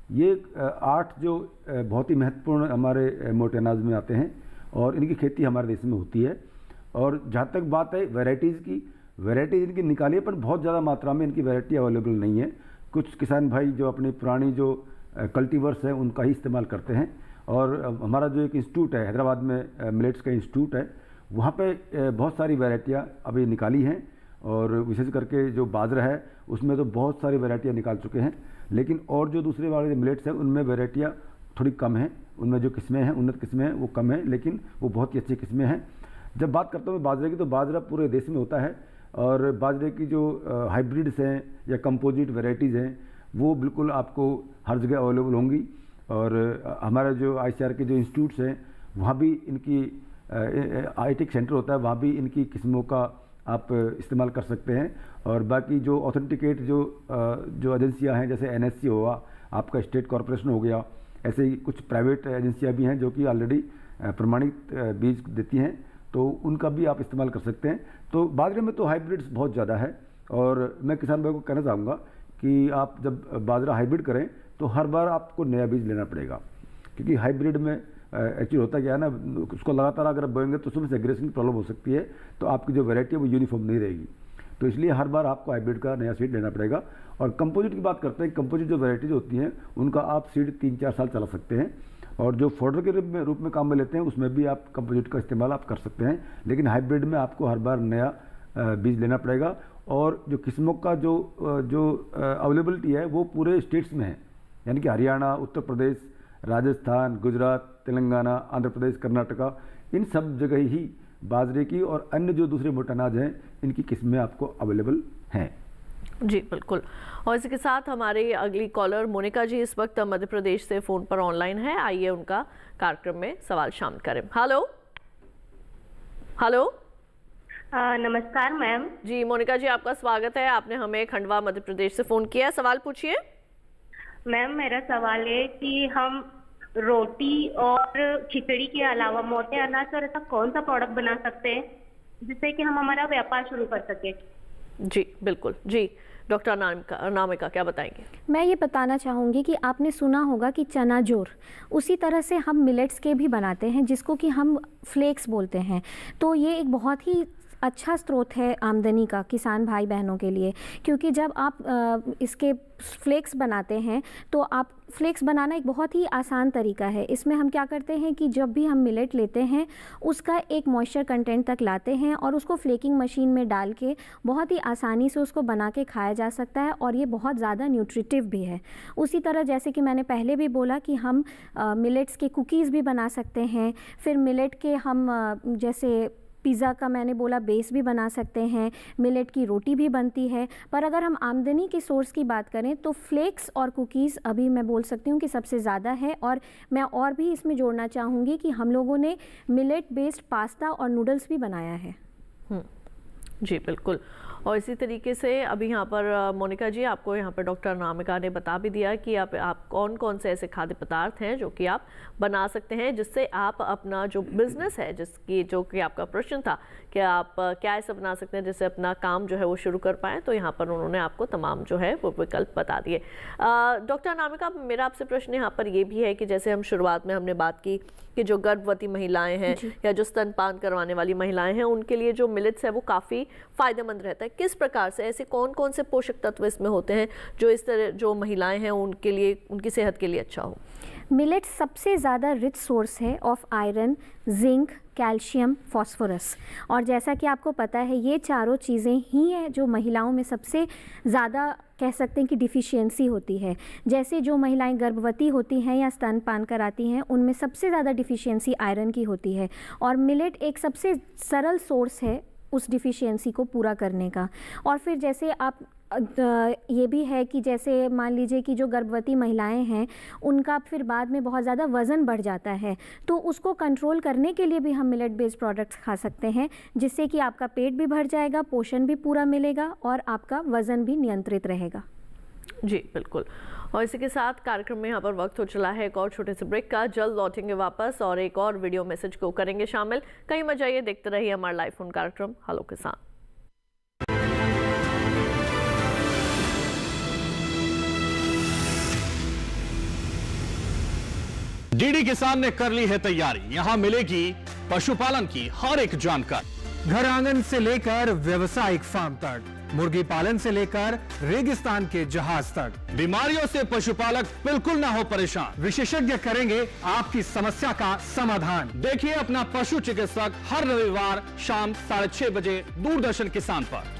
ये 8 जो बहुत ही महत्वपूर्ण हमारे मोटे अनाज में आते हैं और इनकी खेती हमारे देश में होती है। और जहाँ तक बात है वैरायटीज़ की, वैरायटीज इनकी निकाली है पर बहुत ज़्यादा मात्रा में इनकी वैरायटी अवेलेबल नहीं है। कुछ किसान भाई जो अपनी पुरानी जो कल्टीवर्स हैं उनका ही इस्तेमाल करते हैं। और हमारा जो एक इंस्टीट्यूट है हैदराबाद में, मिलेट्स का इंस्टीट्यूट है, वहाँ पे बहुत सारी वैरायटियाँ अभी निकाली हैं। और विशेष करके जो बाजरा है उसमें तो बहुत सारी वैरायटियाँ निकाल चुके हैं। लेकिन और जो दूसरे वाले मिलेट्स हैं उनमें वैरायटियाँ थोड़ी कम हैं, उनमें जो किस्में हैं, उन्नत किस्में हैं वो कम हैं, लेकिन वो बहुत ही अच्छी किस्में हैं। जब बात करता हूँ बाजरे की, तो बाजरा पूरे देश में होता है और बाजरे की जो हाइब्रिड्स हैं या कंपोजिट वैरायटीज़ हैं वो बिल्कुल आपको हर जगह अवेलेबल होंगी। और हमारा जो ICAR के जो इंस्टीट्यूट्स हैं वहाँ भी इनकी ITEC सेंटर होता है, वहाँ भी इनकी किस्मों का आप इस्तेमाल कर सकते हैं। और बाकी जो ऑथेंटिकेट जो एजेंसियां हैं, जैसे NSC हुआ, आपका स्टेट कॉर्पोरेशन हो गया, ऐसे ही कुछ प्राइवेट एजेंसियां भी हैं जो कि ऑलरेडी प्रमाणित बीज देती हैं, तो उनका भी आप इस्तेमाल कर सकते हैं। तो बाजरे में तो हाइब्रिड्स बहुत ज़्यादा है। और मैं किसान भाई को कहना चाहूँगा कि आप जब बाजरा हाइब्रिड करें तो हर बार आपको नया बीज लेना पड़ेगा, क्योंकि हाइब्रिड में एक्चुअली होता क्या है ना, उसको लगातार अगर बोएंगे तो उसमें सेग्रेशन की प्रॉब्लम हो सकती है, तो आपकी जो वैरायटी है वो यूनिफॉर्म नहीं रहेगी। तो इसलिए हर बार आपको हाइब्रिड का नया सीड लेना पड़ेगा। और कंपोजिट की बात करते हैं, कंपोजिट जो वैरायटीज होती हैं उनका आप सीड 3-4 साल चला सकते हैं। और जो फोडर के रूप में काम में लेते हैं उसमें भी आप कंपोजिट का इस्तेमाल आप कर सकते हैं। लेकिन हाइब्रिड में आपको हर बार नया बीज लेना पड़ेगा। और जो किस्मों का जो अवेलेबिलिटी है वो पूरे स्टेट्स में है, यानी कि हरियाणा, उत्तर प्रदेश, राजस्थान, गुजरात, तेलंगाना, आंध्र प्रदेश, कर्नाटका, इन सब जगह ही बाजरे की और अन्य जो दूसरे मोटे अनाज हैं इनकी किस्में आपको अवेलेबल हैं। जी बिल्कुल। और इसी के साथ हमारी अगली कॉलर मोनिका जी इस वक्त मध्य प्रदेश से फ़ोन पर ऑनलाइन है। आइए उनका कार्यक्रम में सवाल शामिल करें। Hello hello. नमस्कार मैम। जी मोनिका जी, आपका स्वागत है। आपने हमें खंडवा मध्य प्रदेश से फ़ोन किया है, सवाल पूछिए। मैम मेरा सवाल है कि हम रोटी और खिचड़ी के अलावा मोटे अनाज और ऐसा कौन सा प्रोडक्ट बना सकते हैं जिससे कि हम हमारा व्यापार शुरू कर सके। जी बिल्कुल। जी डॉक्टर नामिका क्या बताएंगे? मैं ये बताना चाहूँगी कि आपने सुना होगा कि चना जोर, उसी तरह से हम मिलेट्स के भी बनाते हैं जिसको कि हम फ्लेक्स बोलते हैं। तो ये एक बहुत ही अच्छा स्रोत है आमदनी का किसान भाई बहनों के लिए, क्योंकि जब आप इसके फ्लेक्स बनाते हैं तो आप फ्लेक्स बनाना एक बहुत ही आसान तरीका है। इसमें हम क्या करते हैं कि जब भी हम मिलेट लेते हैं उसका एक मॉइस्चर कंटेंट तक लाते हैं और उसको फ्लेकिंग मशीन में डाल के बहुत ही आसानी से उसको बना के खाया जा सकता है और ये बहुत ज़्यादा न्यूट्रिटिव भी है। उसी तरह जैसे कि मैंने पहले भी बोला कि हम मिलेट्स के कुकीज़ भी बना सकते हैं, फिर मिलेट के हम जैसे पिज़्ज़ा का मैंने बोला बेस भी बना सकते हैं, मिलेट की रोटी भी बनती है। पर अगर हम आमदनी के सोर्स की बात करें तो फ्लेक्स और कुकीज़ अभी मैं बोल सकती हूँ कि सबसे ज़्यादा है। और मैं और भी इसमें जोड़ना चाहूँगी कि हम लोगों ने मिलेट बेस्ड पास्ता और नूडल्स भी बनाया है। जी बिल्कुल। और इसी तरीके से अभी यहाँ पर मोनिका जी आपको यहाँ पर डॉक्टर नामिका ने बता भी दिया कि आप कौन कौन से ऐसे खाद्य पदार्थ हैं जो कि आप बना सकते हैं जिससे आप अपना जो बिज़नेस है, जिसकी जो कि आपका प्रश्न था कि आप क्या ऐसा बना सकते हैं जिससे अपना काम जो है वो शुरू कर पाएँ, तो यहाँ पर उन्होंने आपको तमाम जो है वो विकल्प बता दिए। डॉक्टर नामिका, मेरा आपसे प्रश्न यहाँ पर ये भी है कि जैसे हम शुरुआत में हमने बात की कि जो गर्भवती महिलाएं हैं या जो स्तनपान करवाने वाली महिलाएं हैं उनके लिए जो मिलेट्स है वो काफ़ी फ़ायदेमंद रहता है। किस प्रकार से, ऐसे कौन कौन से पोषक तत्व इसमें होते हैं जो इस तरह जो महिलाएं हैं उनके लिए, उनकी सेहत के लिए अच्छा हो? मिलेट्स सबसे ज़्यादा रिच सोर्स है of iron, zinc, calcium, phosphorus. और जैसा कि आपको पता है ये चारों चीज़ें ही हैं जो महिलाओं में सबसे ज़्यादा कह सकते हैं कि डिफिशियंसी होती है। जैसे जो महिलाएं गर्भवती होती हैं या स्तनपान कराती हैं उनमें सबसे ज़्यादा डिफिशियंसी आयरन की होती है और मिलेट एक सबसे सरल सोर्स है उस डिफिशियंसी को पूरा करने का। और फिर जैसे आप ये भी है कि जैसे मान लीजिए कि जो गर्भवती महिलाएं हैं उनका फिर बाद में बहुत ज़्यादा वज़न बढ़ जाता है, तो उसको कंट्रोल करने के लिए भी हम मिलेट बेस्ड प्रोडक्ट्स खा सकते हैं जिससे कि आपका पेट भी भर जाएगा, पोषण भी पूरा मिलेगा और आपका वज़न भी नियंत्रित रहेगा। जी बिल्कुल। और इसी के साथ कार्यक्रम में यहाँ पर वक्त हो चला है एक और छोटे से ब्रेक का। जल्द लौटेंगे वापस और एक और वीडियो मैसेज को करेंगे शामिल। कहीं मत जाइए, देखते रहिए हमारा लाइव फोन कार्यक्रम हेलो किसान। डीडी किसान ने कर ली है तैयारी, यहाँ मिलेगी पशुपालन की हर एक जानकारी। घर आंगन से लेकर व्यवसायिक फार्म तक, मुर्गी पालन से लेकर रेगिस्तान के जहाज तक, बीमारियों से पशुपालक बिल्कुल ना हो परेशान। विशेषज्ञ करेंगे आपकी समस्या का समाधान। देखिए अपना पशु चिकित्सक हर रविवार शाम 6:30 बजे दूरदर्शन किसान पर।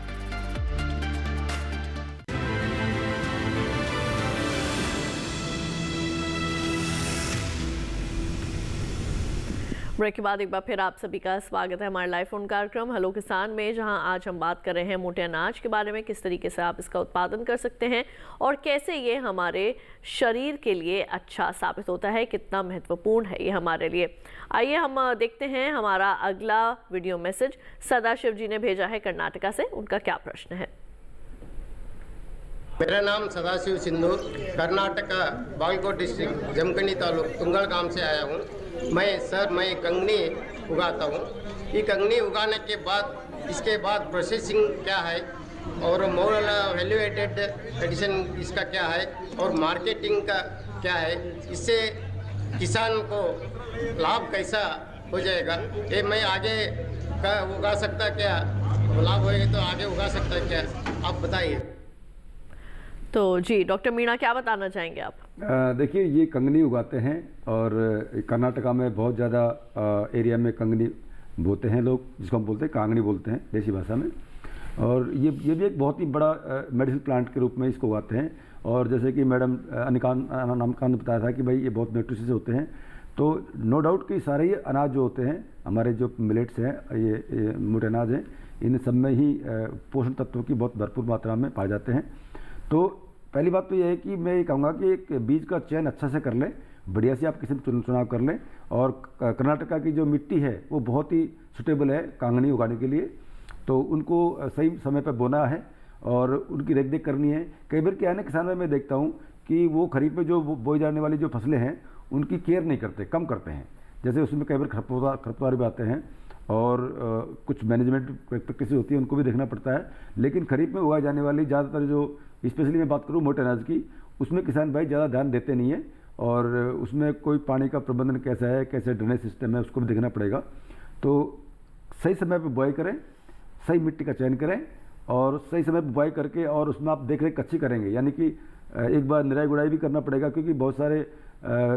ब्रेक के बाद एक बार फिर आप सभी का स्वागत है हमारे लाइव फोन कार्यक्रम हेलो किसान में, जहां आज हम बात कर रहे हैं मोटे अनाज के बारे में, किस तरीके से आप इसका उत्पादन कर सकते हैं और कैसे ये हमारे शरीर के लिए अच्छा साबित होता है, कितना महत्वपूर्ण है ये हमारे लिए। आइए हम देखते हैं हमारा अगला वीडियो मैसेज सदाशिव जी ने भेजा है कर्नाटका से। उनका क्या प्रश्न है? मेरा नाम सदाशिव सिंधु, कर्नाटक बागलकोट डिस्ट्रिक्ट जमखंडी तालुक तुंगल गांव से आया हूँ। मैं कंगनी उगाता हूँ। ये कंगनी उगाने के बाद इसके बाद प्रोसेसिंग क्या है और मोरल वैल्यू एडेड एडिशन इसका क्या है और मार्केटिंग का क्या है, इससे किसान को लाभ कैसा हो जाएगा, ये मैं आगे का उगा सकता क्या, लाभ होएगा तो आगे उगा सकता है क्या, आप बताइए। तो जी डॉक्टर मीणा क्या बताना चाहेंगे आप? देखिए ये कंगनी उगाते हैं और कर्नाटका में बहुत ज़्यादा एरिया में कंगनी बोते हैं लोग, जिसको हम बोलते हैं कांगनी बोलते हैं देसी भाषा में। और ये भी एक बहुत ही बड़ा मेडिसिन प्लांट के रूप में इसको उगाते हैं। और जैसे कि मैडम नामकान ने बताया था कि भाई ये बहुत न्यूट्रिशियस होते हैं, तो नो डाउट कि सारे ये अनाज जो होते हैं हमारे जो मिलेट्स हैं, ये मोटे अनाज हैं, इन सब में ही पोषण तत्वों की बहुत भरपूर मात्रा में पाए जाते हैं। तो पहली बात तो यह है कि मैं ये कहूँगा कि एक बीज का चयन अच्छा से कर लें, बढ़िया से आप किसी चुनाव कर लें। और कर्नाटका की जो मिट्टी है वो बहुत ही सुटेबल है कांगनी उगाने के लिए, तो उनको सही समय पर बोना है और उनकी रेख देख करनी है। कई बार क्या है ना, किसान में मैं देखता हूँ कि वो खरीफ में जो बोई जाने वाली जो फसलें हैं उनकी केयर नहीं करते, कम करते हैं। जैसे उसमें कई बार खरपतवार भी आते हैं और कुछ मैनेजमेंट प्रैक्टिस होती है, उनको भी देखना पड़ता है। लेकिन खरीफ में उगाई जाने वाली ज़्यादातर जो, स्पेशली मैं बात करूँ मोटे अनाज की, उसमें किसान भाई ज़्यादा ध्यान देते नहीं है और उसमें कोई पानी का प्रबंधन कैसा है, कैसे ड्रेनेज सिस्टम है, उसको भी देखना पड़ेगा। तो सही समय पर बुआई करें, सही मिट्टी का चयन करें और सही समय पर बुआई करके और उसमें आप देख रेख अच्छी करेंगे, यानी कि एक बार निराई गुड़ाई भी करना पड़ेगा, क्योंकि बहुत सारे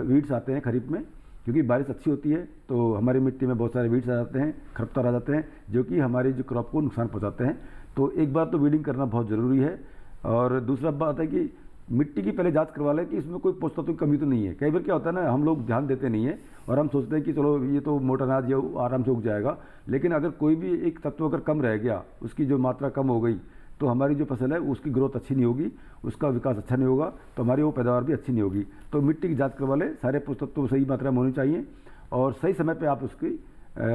वीड्स आते हैं खरीफ में, क्योंकि बारिश अच्छी होती है तो हमारी मिट्टी में बहुत सारे वीड्स आ जाते हैं, खरपतवार आ जाते हैं, जो कि हमारी जो क्रॉप को नुकसान पहुंचाते हैं। तो एक बार तो वीडिंग करना बहुत ज़रूरी है। और दूसरा बात है कि मिट्टी की पहले जांच करवा लें कि इसमें कोई पोषक तत्व की कमी तो नहीं है। कई बार क्या होता है ना, हम लोग ध्यान देते नहीं है और हम सोचते हैं कि चलो ये तो मोटा अनाज ये आराम से उग जाएगा, लेकिन अगर कोई भी एक तत्व अगर कम रह गया, उसकी जो मात्रा कम हो गई, तो हमारी जो फसल है उसकी ग्रोथ अच्छी नहीं होगी, उसका विकास अच्छा नहीं होगा, तो हमारी वो पैदावार भी अच्छी नहीं होगी। तो मिट्टी की जाँच करवा लें, सारे पोषक तत्व सही मात्रा में होनी चाहिए और सही समय पे आप उसकी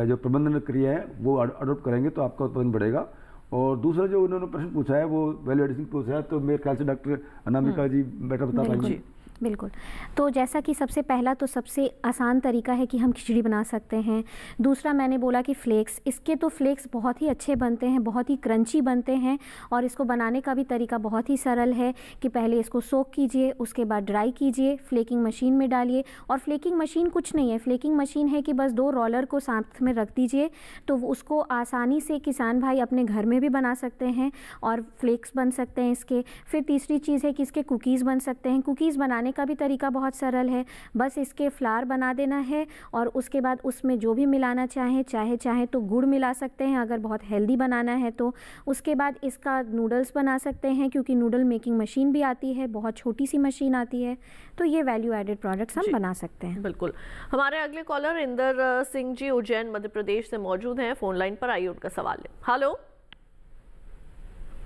जो प्रबंधन क्रिया है वो अडोप्ट करेंगे तो आपका उत्पादन बढ़ेगा। और दूसरा जो उन्होंने प्रश्न पूछा है वो वैल्यू एडिशन पूछा है, तो मेरे ख्याल से डॉक्टर अनामिका जी बेटर बता पाएंगे। बिल्कुल। तो जैसा कि सबसे पहला तो सबसे आसान तरीका है कि हम खिचड़ी बना सकते हैं। दूसरा मैंने बोला कि फ्लेक्स, इसके तो फ्लेक्स बहुत ही अच्छे बनते हैं, बहुत ही क्रंची बनते हैं और इसको बनाने का भी तरीका बहुत ही सरल है कि पहले इसको सोक कीजिए, उसके बाद ड्राई कीजिए, फ्लेकिंग मशीन में डालिए। और फ्लेकिंग मशीन कुछ नहीं है, फ्लेकिंग मशीन है कि बस 2 रोलर को साथ में रख दीजिए, तो उसको आसानी से किसान भाई अपने घर में भी बना सकते हैं और फ्लेक्स बन सकते हैं इसके। फिर तीसरी चीज़ है कि इसके कुकीज़ बन सकते हैं। कुकीज़ बनाने का भी तरीका बहुत सरल है, बस इसके फ्लावर बना देना है और उसके बाद उसमें जो भी मिलाना चाहे तो गुड़ मिला सकते हैं अगर बहुत हेल्दी बनाना है तो। उसके बाद इसका नूडल्स बना सकते हैं, क्योंकि नूडल मेकिंग मशीन भी आती है, बहुत छोटी सी मशीन आती है, तो ये वैल्यू एडेड प्रोडक्ट्स हम बना सकते हैं। बिल्कुल। हमारे अगले कॉलर इंदर सिंह जी उज्जैन मध्य प्रदेश से मौजूद हैं फोन लाइन पर। आइए उनका सवाल है। Hello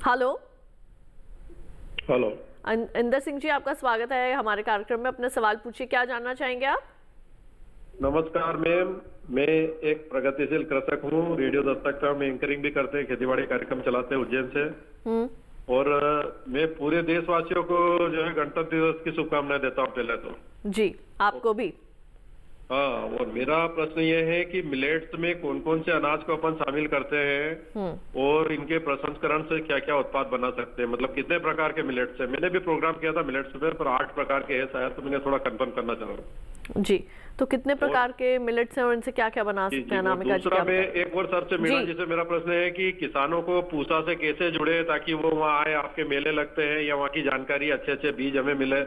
hello hello Inder Singh ji, आपका स्वागत है हमारे कार्यक्रम में। अपने सवाल पूछिए, क्या जानना चाहेंगे आप? नमस्कार मैम, मैं एक प्रगतिशील कृषक हूँ, रेडियो दस्तक में एंकरिंग भी करते हैं, खेतीबाड़ी कार्यक्रम चलाते हैं उज्जैन से। और मैं पूरे देशवासियों को जो है गणतंत्र दिवस की शुभकामनाएं देता हूँ पहले तो। जी आपको भी। हाँ, और मेरा प्रश्न ये है कि मिलेट्स में कौन कौन से अनाज को अपन शामिल करते हैं और इनके प्रसंस्करण से क्या क्या उत्पाद बना सकते हैं, मतलब कितने प्रकार के मिलेट्स है। मैंने भी प्रोग्राम किया था मिलेट्स पर 8 प्रकार के है शायद, तो मैंने थोड़ा कंफर्म करना चाह रहा हूँ। जी, तो कितने प्रकार के मिलेट्स हैं और इनसे क्या क्या बना सकते हैं अनामिका जी? दूसरा मैं एक और सर से मीणा जी से मेरा प्रश्न है कि किसानों को पूसा से कैसे जुड़े ताकि वो वहाँ आए, आपके मेले लगते हैं या वहाँ की जानकारी, अच्छे अच्छे बीज हमें मिले।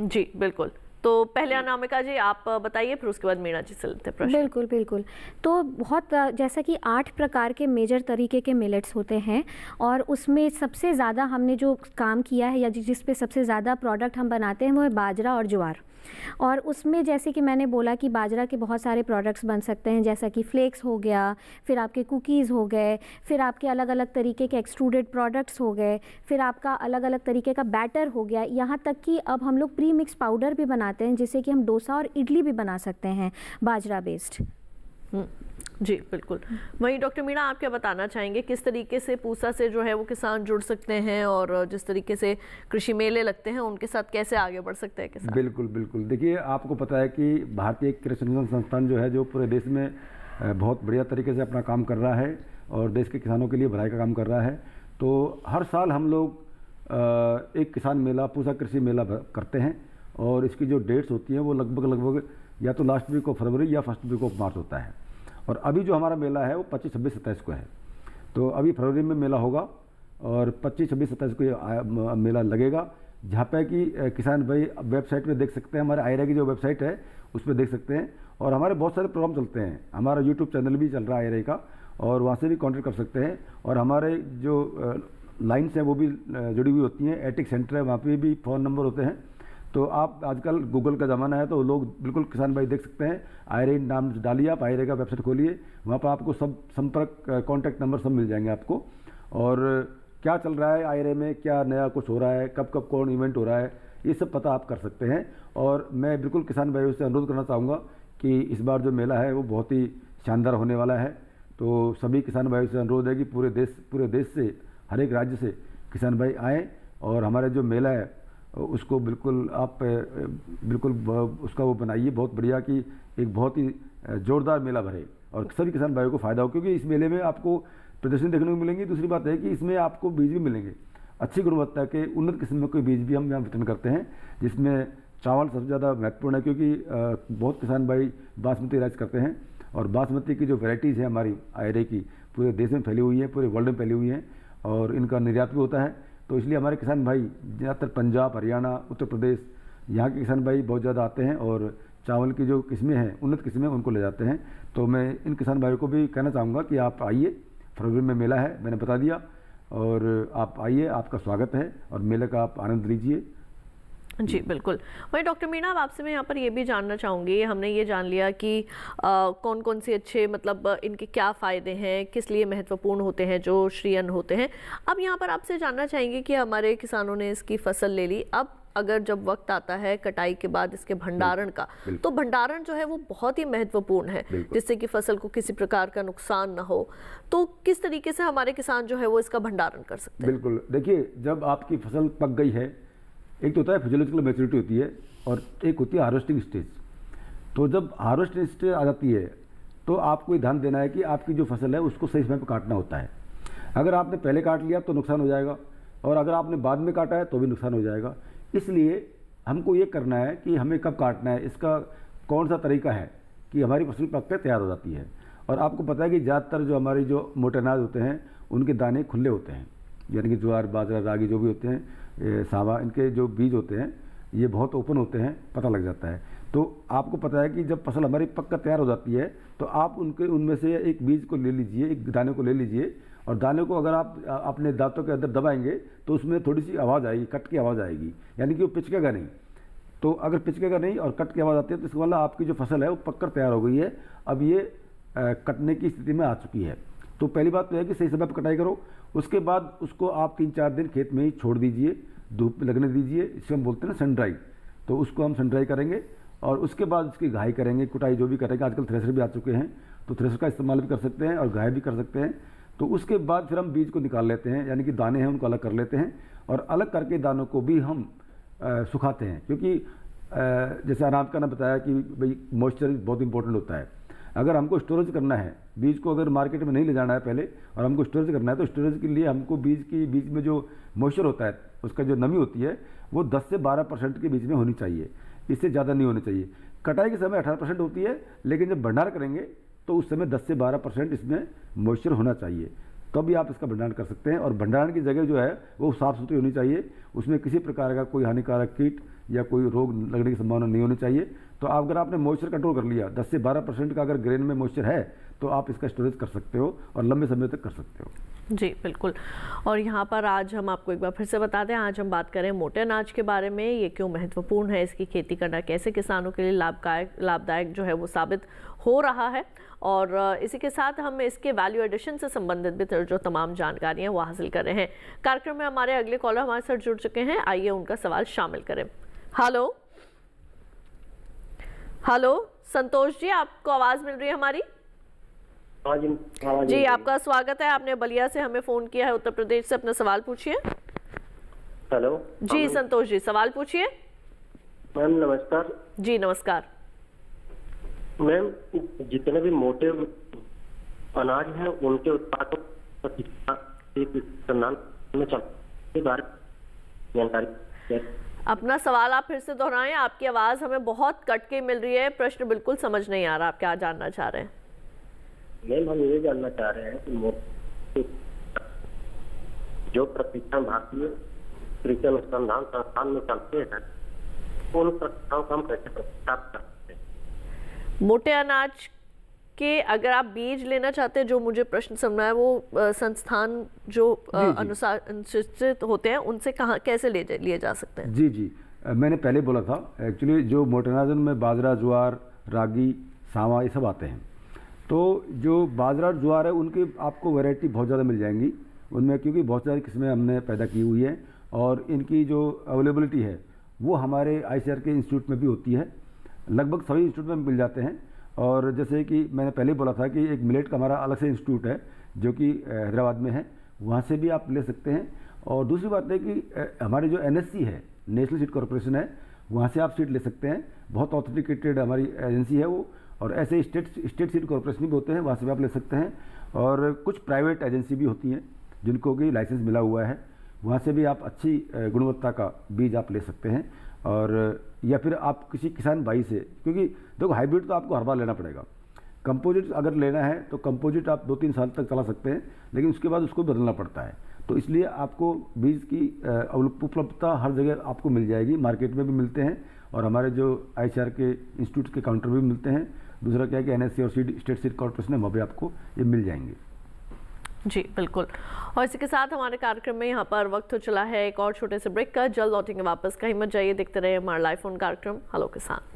जी बिल्कुल, तो पहले अनामिका जी आप बताइए, फिर उसके बाद मीणा जी से लेते हैं प्रश्न। बिल्कुल बिल्कुल। तो बहुत जैसा कि 8 प्रकार के मेजर तरीके के मिलेट्स होते हैं और उसमें सबसे ज़्यादा हमने जो काम किया है या जिस पे सबसे ज़्यादा प्रोडक्ट हम बनाते हैं वो है बाजरा और ज्वार। और उसमें जैसे कि मैंने बोला कि बाजरा के बहुत सारे प्रोडक्ट्स बन सकते हैं, जैसा कि फ्लेक्स हो गया, फिर आपके कुकीज़ हो गए, फिर आपके अलग अलग तरीके के एक्सट्रूडेड प्रोडक्ट्स हो गए, फिर आपका अलग अलग तरीके का बैटर हो गया, यहाँ तक कि अब हम लोग प्री मिक्स पाउडर भी बनाते हैं जिससे कि हम डोसा और इडली भी बना सकते हैं बाजरा बेस्ड। जी बिल्कुल। वहीं डॉक्टर मीणा आप क्या बताना चाहेंगे, किस तरीके से पूसा से जो है वो किसान जुड़ सकते हैं और जिस तरीके से कृषि मेले लगते हैं उनके साथ कैसे आगे बढ़ सकते हैं किसान? बिल्कुल बिल्कुल। देखिए, आपको पता है कि भारतीय कृषि अनुसंधान संस्थान जो है जो पूरे देश में बहुत बढ़िया तरीके से अपना काम कर रहा है और देश के किसानों के लिए भलाई का काम कर रहा है। तो हर साल हम लोग एक किसान मेला, पूसा कृषि मेला करते हैं और इसकी जो डेट्स होती हैं वो लगभग या तो लास्ट वीक ऑफ फरवरी या फर्स्ट वीक ऑफ मार्च होता है। और अभी जो हमारा मेला है वो 25, 26, 27 को है। तो अभी फरवरी में मेला होगा और 25, 26, 27 को ये मेला लगेगा, जहाँ पे कि किसान भाई वेबसाइट पे देख सकते हैं, हमारे आयरा की जो वेबसाइट है उस पर देख सकते हैं। और हमारे बहुत सारे प्रोग्राम चलते हैं, हमारा यूट्यूब चैनल भी चल रहा है आयरा का, और वहाँ से भी कॉन्टेक्ट कर सकते हैं। और हमारे जो लाइन्स हैं वो भी जुड़ी हुई होती हैं, एटिक सेंटर है, वहाँ पर भी फ़ोन नंबर होते हैं। तो आप आजकल गूगल का ज़माना है तो लोग बिल्कुल किसान भाई देख सकते हैं, आयरे नाम डालिए, आप आयरे का वेबसाइट खोलिए, वहाँ पर आपको सब संपर्क कॉन्टैक्ट नंबर सब मिल जाएंगे आपको। और क्या चल रहा है आयरे में, क्या नया कुछ हो रहा है, कब कब कौन इवेंट हो रहा है, ये सब पता आप कर सकते हैं। और मैं बिल्कुल किसान भाइयों से अनुरोध करना चाहूँगा कि इस बार जो मेला है वो बहुत ही शानदार होने वाला है। तो सभी किसान भाइयों से अनुरोध है कि पूरे देश से, हर एक राज्य से किसान भाई आएँ और हमारे जो मेला है उसको बिल्कुल आप बिल्कुल उसका वो बनाइए बहुत बढ़िया, कि एक बहुत ही जोरदार मेला भरे और सभी किसान भाइयों को फ़ायदा हो। क्योंकि इस मेले में आपको प्रदर्शनी देखने को मिलेंगी। दूसरी बात है कि इसमें आपको बीज भी मिलेंगे, अच्छी गुणवत्ता के उन्नत किस्म के बीज भी हम यहाँ वितरण करते हैं, जिसमें चावल सबसे ज़्यादा महत्वपूर्ण है। क्योंकि बहुत किसान भाई बासमती राइस करते हैं और बासमती की जो वैरायटीज़ है हमारी आयरे की पूरे देश में फैली हुई है, पूरे वर्ल्ड में फैली हुई हैं और इनका निर्यात भी होता है। तो इसलिए हमारे किसान भाई ज़्यादातर पंजाब, हरियाणा, उत्तर प्रदेश, यहाँ के किसान भाई बहुत ज़्यादा आते हैं और चावल की जो किस्में हैं, उन्नत किस्में, उनको ले जाते हैं। तो मैं इन किसान भाइयों को भी कहना चाहूँगा कि आप आइए, फरवरी में मेला है, मैंने बता दिया, और आप आइए, आपका स्वागत है और मेले का आप आनंद लीजिए। जी बिल्कुल। वही डॉक्टर मीणा, अब आपसे मैं यहाँ पर ये भी जानना चाहूँगी, हमने ये जान लिया कि कौन कौन से अच्छे, मतलब इनके क्या फ़ायदे हैं, किस लिए महत्वपूर्ण होते हैं जो श्री अन्न होते हैं। अब यहाँ पर आपसे जानना चाहेंगे कि हमारे किसानों ने इसकी फसल ले ली, अब अगर जब वक्त आता है कटाई के बाद इसके भंडारण का, तो भंडारण जो है वो बहुत ही महत्वपूर्ण है, जिससे कि फसल को किसी प्रकार का नुकसान ना हो। तो किस तरीके से हमारे किसान जो है वो इसका भंडारण कर सकते हैं? बिल्कुल, देखिए, जब आपकी फसल पक गई है, एक तो होता है फिजियोलॉजिकल मैच्योरिटी होती है और एक होती है हार्वेस्टिंग स्टेज। तो जब हार्वेस्टिंग स्टेज आ जाती है तो आपको ये ध्यान देना है कि आपकी जो फसल है उसको सही समय पर काटना होता है। अगर आपने पहले काट लिया तो नुकसान हो जाएगा, और अगर आपने बाद में काटा है तो भी नुकसान हो जाएगा। इसलिए हमको ये करना है कि हमें कब काटना है, इसका कौन सा तरीका है कि हमारी फसल पक कर तैयार हो जाती है। और आपको पता है कि ज़्यादातर जो हमारी जो मोटे अनाज होते हैं उनके दाने खुले होते हैं, यानी कि ज्वार, बाजरा, रागी जो भी होते हैं, सावा, इनके जो बीज होते हैं ये बहुत ओपन होते हैं, पता लग जाता है। तो आपको पता है कि जब फसल हमारी पक कर तैयार हो जाती है तो आप उनमें से एक बीज को ले लीजिए, एक दाने को ले लीजिए, और दाने को अगर आप अपने दांतों के अंदर दबाएंगे तो उसमें थोड़ी सी आवाज़ आएगी, कट की आवाज़ आएगी, यानी कि वो पिचकेगा नहीं। तो अगर पिचकेगा नहीं और कट की आवाज़ आती है तो इसका मतलब आपकी जो फसल है वो पक कर तैयार हो गई है, अब ये कटने की स्थिति में आ चुकी है। तो पहली बात तो है कि सही समय पर कटाई करो। उसके बाद उसको आप 3-4 दिन खेत में ही छोड़ दीजिए, धूप लगने दीजिए, इसे हम बोलते हैं ना सन ड्राई। तो उसको हम सन ड्राई करेंगे और उसके बाद उसकी घाई करेंगे, कुटाई जो भी करेंगे। आजकल थ्रेशर भी आ चुके हैं तो थ्रेशर का इस्तेमाल भी कर सकते हैं और घाई भी कर सकते हैं। तो उसके बाद फिर हम बीज को निकाल लेते हैं, यानी कि दाने हैं उनको अलग कर लेते हैं और अलग करके दानों को भी हम सुखाते हैं। क्योंकि जैसे आराम का ना बताया कि भाई मॉइस्चर बहुत इंपॉर्टेंट होता है। अगर हमको स्टोरेज करना है, बीज को अगर मार्केट में नहीं ले जाना है पहले और हमको स्टोरेज करना है, तो स्टोरेज के लिए हमको बीज में जो मॉइस्चर होता है, उसका जो नमी होती है वो 10 से 12% के बीच में होनी चाहिए, इससे ज़्यादा नहीं होनी चाहिए। कटाई के समय 18% होती है, लेकिन जब भंडार करेंगे तो उस समय 10 से 12% इसमें मॉइस्चर होना चाहिए, तब भी आप इसका भंडारण कर सकते हैं। और भंडारण की जगह जो है वो साफ़ सुथरी होनी चाहिए, उसमें किसी प्रकार का कोई हानिकारक कीट या कोई रोग लगने की संभावना नहीं होनी चाहिए। तो अगर आपने मॉइस्चर कंट्रोल कर लिया, 10 से 12% का अगर ग्रेन में मॉइस्चर है, तो आप इसका स्टोरेज कर सकते हो और लंबे समय तक कर सकते हो। जी बिल्कुल। और यहाँ पर आज हम आपको एक बार फिर से बता दें, आज हम बात करें मोटे अनाज के बारे में। ये क्यों महत्वपूर्ण है, इसकी खेती करना कैसे किसानों के लिए लाभदायक जो है वो साबित हो रहा है, और इसी के साथ हम इसके वैल्यू एडिशन से संबंधित भी जो तमाम जानकारी हैं वो हासिल कर रहे हैं। कार्यक्रम में हमारे अगले कॉलर हमारे साथ जुड़ चुके हैं, आइए उनका सवाल शामिल करें। हेलो हेलो, संतोष जी, आपको आवाज़ मिल रही है हमारी? हाँ जी, जी आपका स्वागत है, आपने बलिया से हमें फ़ोन किया है, उत्तर प्रदेश से। अपना सवाल पूछिए। हेलो जी संतोष जी, सवाल पूछिए। मैम नमस्कार। जी नमस्कार। मैम, जितने भी मोटे अनाज हैं उनके उत्पादन में जानकारी। अपना सवाल आप फिर से दोहराएं, आपकी आवाज़ हमें बहुत कट के मिल रही है, प्रश्न बिल्कुल समझ नहीं आ रहा, आप क्या जानना चाह रहे हैं? मैम, हम ये जानना चाह रहे हैं कि जो प्रशिक्षण भारतीय कृषि अनुसंधान संस्थान में चलते हैं, उन प्रशिक्षणों को हम कैसे प्राप्त कर सकते हैं? मोटे अनाज के अगर आप बीज लेना चाहते हैं, जो मुझे प्रश्न समझ है वो संस्थान जो अनुशासित होते हैं उनसे कहाँ कैसे लिए जा सकते हैं? जी, मैंने पहले बोला था, एक्चुअली जो मोटे अनाज में बाजरा, ज्वार, रागी, सांवा ये सब आते हैं। तो जो बाजरा ज्वार है उनकी आपको वैरायटी बहुत ज़्यादा मिल जाएंगी उनमें, क्योंकि बहुत सारी किस्में हमने पैदा की हुई है और इनकी जो अवेलेबिलिटी है वो हमारे ICAR के इंस्टीट्यूट में भी होती है, लगभग सभी इंस्टीट्यूट में मिल जाते हैं। और जैसे कि मैंने पहले बोला था कि एक मिलेट का हमारा अलग से इंस्टीट्यूट है जो कि हैदराबाद में है, वहाँ से भी आप ले सकते हैं। और दूसरी बात है कि हमारी जो NSC है, नेशनल सीड कॉर्पोरेशन है, वहाँ से आप सीड ले सकते हैं, बहुत ऑथेंटिकेटेड हमारी एजेंसी है वो। और ऐसे स्टेट सीड कॉर्पोरेशन भी होते हैं, वहाँ से भी आप ले सकते हैं। और कुछ प्राइवेट एजेंसी भी होती हैं जिनको कि लाइसेंस मिला हुआ है, वहाँ से भी आप अच्छी गुणवत्ता का बीज आप ले सकते हैं। और या फिर आप किसी किसान भाई से, क्योंकि देखो हाइब्रिड तो आपको हर बार लेना पड़ेगा, कंपोजिट अगर लेना है तो कंपोजिट आप 2-3 साल तक चला सकते हैं, लेकिन उसके बाद उसको बदलना पड़ता है। तो इसलिए आपको बीज की उपलब्धता हर जगह आपको मिल जाएगी, मार्केट में भी मिलते हैं और हमारे जो ICAR के इंस्टीट्यूट के काउंटर भी मिलते हैं। दूसरा क्या है कि NSC और स्टेट सीड कॉर्पोरेशन है, वहाँ भी आपको ये मिल जाएंगे। जी बिल्कुल। और इसी के साथ हमारे कार्यक्रम में यहाँ पर वक्त हो चला है एक और छोटे से ब्रेक का, जल्द लौटेंगे वापस, कहीं मत जाइए, देखते रहिए हमारा लाइव फोन कार्यक्रम हेलो किसान।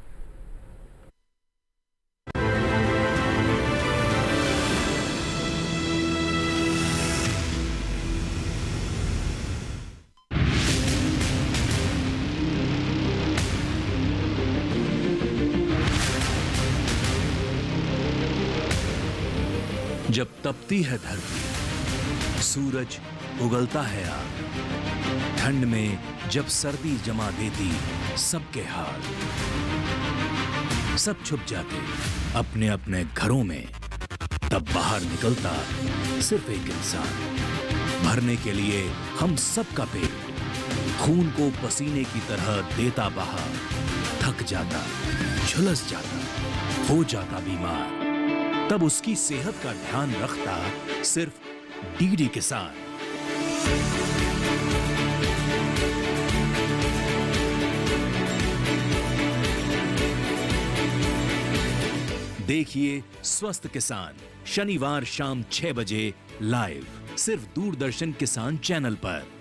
जब तपती है धरती, सूरज उगलता है आग, ठंड में जब सर्दी जमा देती सबके हाल, सब छुप जाते अपने अपने घरों में, तब बाहर निकलता सिर्फ एक इंसान, भरने के लिए हम सबका पेट, खून को पसीने की तरह देता बहा, थक जाता, झुलस जाता, हो जाता बीमार, तब उसकी सेहत का ध्यान रखता सिर्फ DD किसान। देखिए स्वस्थ किसान शनिवार शाम 6 बजे लाइव, सिर्फ दूरदर्शन किसान चैनल पर।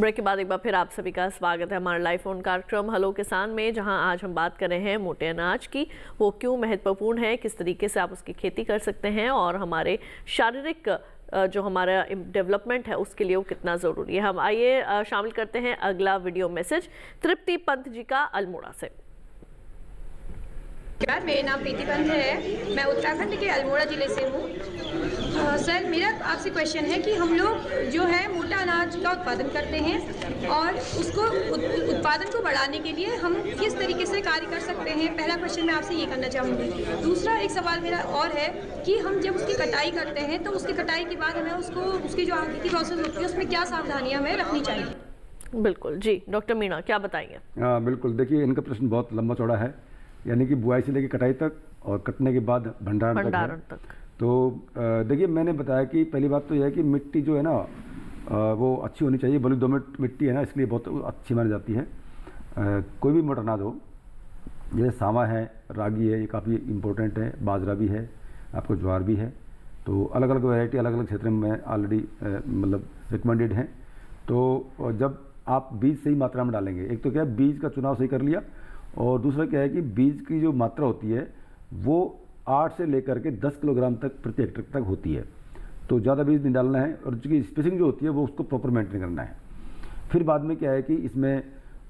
ब्रेक के बाद एक बार फिर आप सभी का स्वागत है हमारे लाइव फोन कार्यक्रम हेलो किसान में, जहां आज हम बात कर रहे हैं मोटे अनाज की, वो क्यों महत्वपूर्ण है, किस तरीके से आप उसकी खेती कर सकते हैं और हमारे शारीरिक जो हमारा डेवलपमेंट है उसके लिए वो कितना ज़रूरी है। हम आइए शामिल करते हैं अगला वीडियो मैसेज तृप्ति पंत जी का अल्मोड़ा से। नमस्कार, मेरा नाम प्रीति पंत है। मैं उत्तराखंड के अल्मोड़ा ज़िले से हूँ। सर, मेरा आपसे क्वेश्चन है कि हम लोग जो है मोटा अनाज का उत्पादन करते हैं और उसको उत्पादन को बढ़ाने के लिए हम किस तरीके से कार्य कर सकते हैं। पहला क्वेश्चन मैं आपसे ये करना चाहूँगी। दूसरा एक सवाल मेरा और है कि हम जब उसकी कटाई करते हैं तो उसकी कटाई के बाद हमें उसकी जो आगे की प्रोसेस होती है उसमें क्या सावधानियाँ हमें रखनी चाहिए। बिल्कुल जी, डॉक्टर मीणा क्या बताएंगे। बिल्कुल, देखिए इनका प्रश्न बहुत लंबा चौड़ा है, यानी कि बुआई से लेकर कटाई तक और कटने के बाद भंडारण तक। तो देखिए मैंने बताया कि पहली बात तो यह है कि मिट्टी जो है ना वो अच्छी होनी चाहिए। बलुई दोमट मिट्टी है ना, इसलिए बहुत अच्छी मानी जाती है। कोई भी मोटा अनाज हो, जैसे सावा है, रागी है, ये काफ़ी इम्पोर्टेंट है, बाजरा भी है, आपको ज्वार भी है। तो अलग अलग वैरायटी अलग अलग क्षेत्र में ऑलरेडी मतलब रिकमेंडेड हैं। तो जब आप बीज सही मात्रा में डालेंगे, एक तो क्या है बीज का चुनाव सही कर लिया, और दूसरा क्या है कि बीज की जो मात्रा होती है वो 8 से लेकर के 10 किलोग्राम तक प्रति हेक्टेयर तक होती है। तो ज़्यादा बीज नहीं डालना है, और उसकी स्पेसिंग जो होती है वो उसको प्रॉपर मेंटेन करना है। फिर बाद में क्या है कि इसमें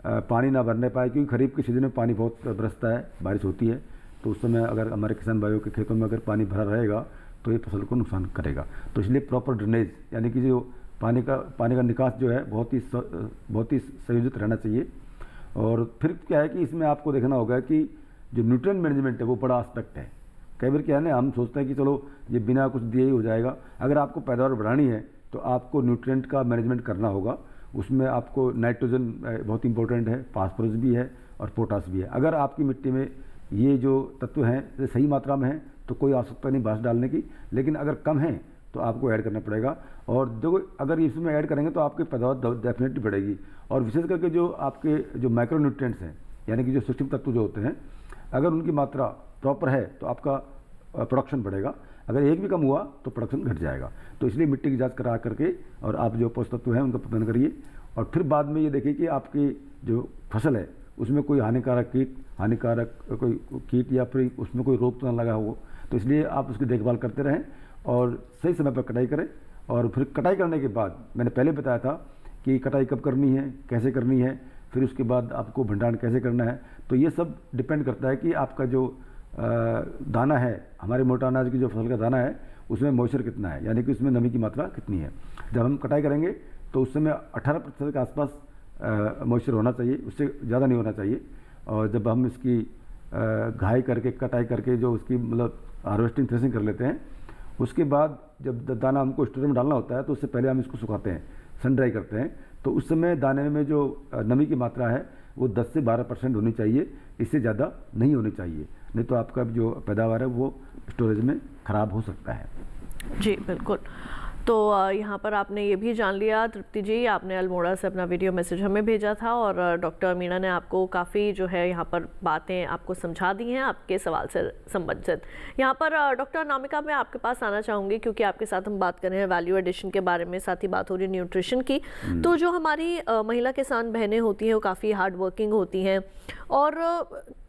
पानी ना भरने पाए, क्योंकि खरीफ के सीजन में पानी बहुत बरसता है, बारिश होती है। तो उस समय अगर हमारे किसान भाइयों के खेतों में अगर पानी भरा रहेगा तो ये फसल को नुकसान करेगा। तो इसलिए प्रॉपर ड्रेनेज, यानी कि जो पानी का निकास जो है बहुत ही संयोजित रहना चाहिए। और फिर क्या है कि इसमें आपको देखना होगा कि जो न्यूट्रिएंट मैनेजमेंट है वो बड़ा एस्पेक्ट है। कई बार क्या है ना, हम सोचते हैं कि चलो ये बिना कुछ दिए ही हो जाएगा। अगर आपको पैदावार बढ़ानी है तो आपको न्यूट्रिएंट का मैनेजमेंट करना होगा। उसमें आपको नाइट्रोजन बहुत इंपॉर्टेंट है, फास्फोरस भी है और पोटास भी है। अगर आपकी मिट्टी में ये जो तत्व हैं सही मात्रा में हैं तो कोई आवश्यकता नहीं बांस डालने की, लेकिन अगर कम है तो आपको ऐड करना पड़ेगा। और जो अगर इसमें ऐड करेंगे तो आपकी पैदावार डेफिनेटली बढ़ेगी। और विशेष करके जो आपके जो माइक्रो न्यूट्रिएंट्स हैं, यानी कि जो सूक्ष्म तत्व जो होते हैं, अगर उनकी मात्रा प्रॉपर है तो आपका प्रोडक्शन बढ़ेगा। अगर एक भी कम हुआ तो प्रोडक्शन घट जाएगा। तो इसलिए मिट्टी की जांच करा करके और आप जो पोषक तत्व हैं उनका प्रबंधन करिए। और फिर बाद में ये देखिए कि आपकी जो फसल है उसमें कोई हानिकारक कीट या फिर उसमें कोई रोग तो ना लगा हो। तो इसलिए आप उसकी देखभाल करते रहें और सही समय पर कटाई करें। और फिर कटाई करने के बाद मैंने पहले बताया था कि कटाई कब करनी है, कैसे करनी है, फिर उसके बाद आपको भंडारण कैसे करना है। तो ये सब डिपेंड करता है कि आपका जो दाना है, हमारे मोटा अनाज की जो फसल का दाना है उसमें मॉइस्चर कितना है, यानी कि उसमें नमी की मात्रा कितनी है। जब हम कटाई करेंगे तो उस समय 18% के आसपास मॉइस्चर होना चाहिए, उससे ज़्यादा नहीं होना चाहिए। और जब हम इसकी घाई करके कटाई करके जो उसकी मतलब हार्वेस्टिंग थ्रेसिंग कर लेते हैं, उसके बाद जब दाना हमको स्टोर में डालना होता है तो उससे पहले हम इसको सुखाते हैं, सन ड्राई करते हैं। तो उस समय दाने में जो नमी की मात्रा है वो 10 से 12% होनी चाहिए, इससे ज़्यादा नहीं होनी चाहिए, नहीं तो आपका जो पैदावार है वो स्टोरेज में ख़राब हो सकता है। जी बिल्कुल। तो यहाँ पर आपने ये भी जान लिया तृप्ति जी, आपने अल्मोड़ा से अपना वीडियो मैसेज हमें भेजा था और डॉक्टर मीणा ने आपको काफ़ी जो है यहाँ पर बातें आपको समझा दी हैं आपके सवाल से संबंधित। यहाँ पर डॉक्टर अनामिका मैं आपके पास आना चाहूँगी, क्योंकि आपके साथ हम बात कर रहे हैं वैल्यू एडिशन के बारे में, साथ ही बात हो रही है न्यूट्रिशन की। तो जो हमारी महिला किसान बहनें होती हैं वो काफ़ी हार्ड वर्किंग होती हैं, और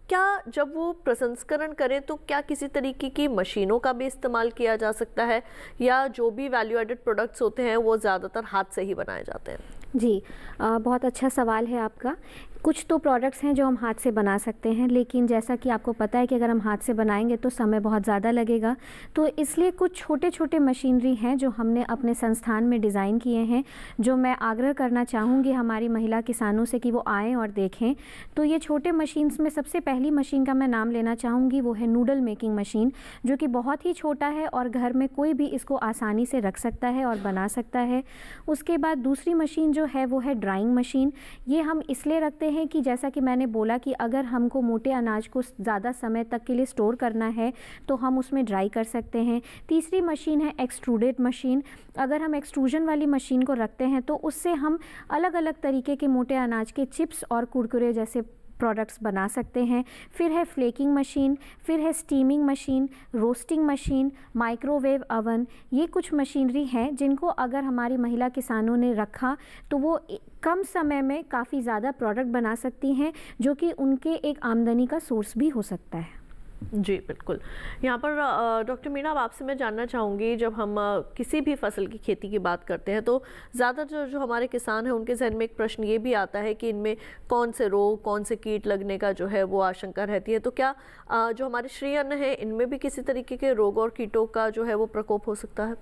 क्या जब वो प्रसंस्करण करें तो क्या किसी तरीके की मशीनों का भी इस्तेमाल किया जा सकता है, या जो भी वैल्यू एडेड प्रोडक्ट्स होते हैं वो ज़्यादातर हाथ से ही बनाए जाते हैं? जी, बहुत अच्छा सवाल है आपका। कुछ तो प्रोडक्ट्स हैं जो हम हाथ से बना सकते हैं, लेकिन जैसा कि आपको पता है कि अगर हम हाथ से बनाएंगे तो समय बहुत ज़्यादा लगेगा। तो इसलिए कुछ छोटे छोटे मशीनरी हैं जो हमने अपने संस्थान में डिज़ाइन किए हैं, जो मैं आग्रह करना चाहूँगी हमारी महिला किसानों से कि वो आएँ और देखें। तो ये छोटे मशीन्स में सबसे पहली मशीन का मैं नाम लेना चाहूँगी, वो है नूडल मेकिंग मशीन, जो कि बहुत ही छोटा है और घर में कोई भी इसको आसानी से रख सकता है और बना सकता है। उसके बाद दूसरी मशीन जो है वो है ड्राइंग मशीन। ये हम इसलिए रखते हैं कि जैसा कि मैंने बोला कि अगर हमको मोटे अनाज को ज़्यादा समय तक के लिए स्टोर करना है तो हम उसमें ड्राई कर सकते हैं। तीसरी मशीन है एक्सट्रूडेड मशीन। अगर हम एक्सट्रूजन वाली मशीन को रखते हैं तो उससे हम अलग अलग तरीके के मोटे अनाज के चिप्स और कुरकुरे जैसे प्रोडक्ट्स बना सकते हैं। फिर है फ्लेकिंग मशीन, फिर है steaming machine, roasting machine, microwave oven. ये कुछ मशीनरी हैं जिनको अगर हमारी महिला किसानों ने रखा तो वो कम समय में काफ़ी ज़्यादा प्रोडक्ट बना सकती हैं, जो कि उनके एक आमदनी का सोर्स भी हो सकता है। जी बिल्कुल। यहाँ पर डॉक्टर मीणा, अब आपसे मैं जानना चाहूँगी, जब हम किसी भी फसल की खेती की बात करते हैं तो ज़्यादातर जो हमारे किसान हैं उनके जहन में एक प्रश्न ये भी आता है कि इनमें कौन से रोग, कौन से कीट लगने का जो है वो आशंका रहती है। तो क्या जो हमारे श्री अन्न है इनमें भी किसी तरीके के रोग और कीटों का जो है वो प्रकोप हो सकता है?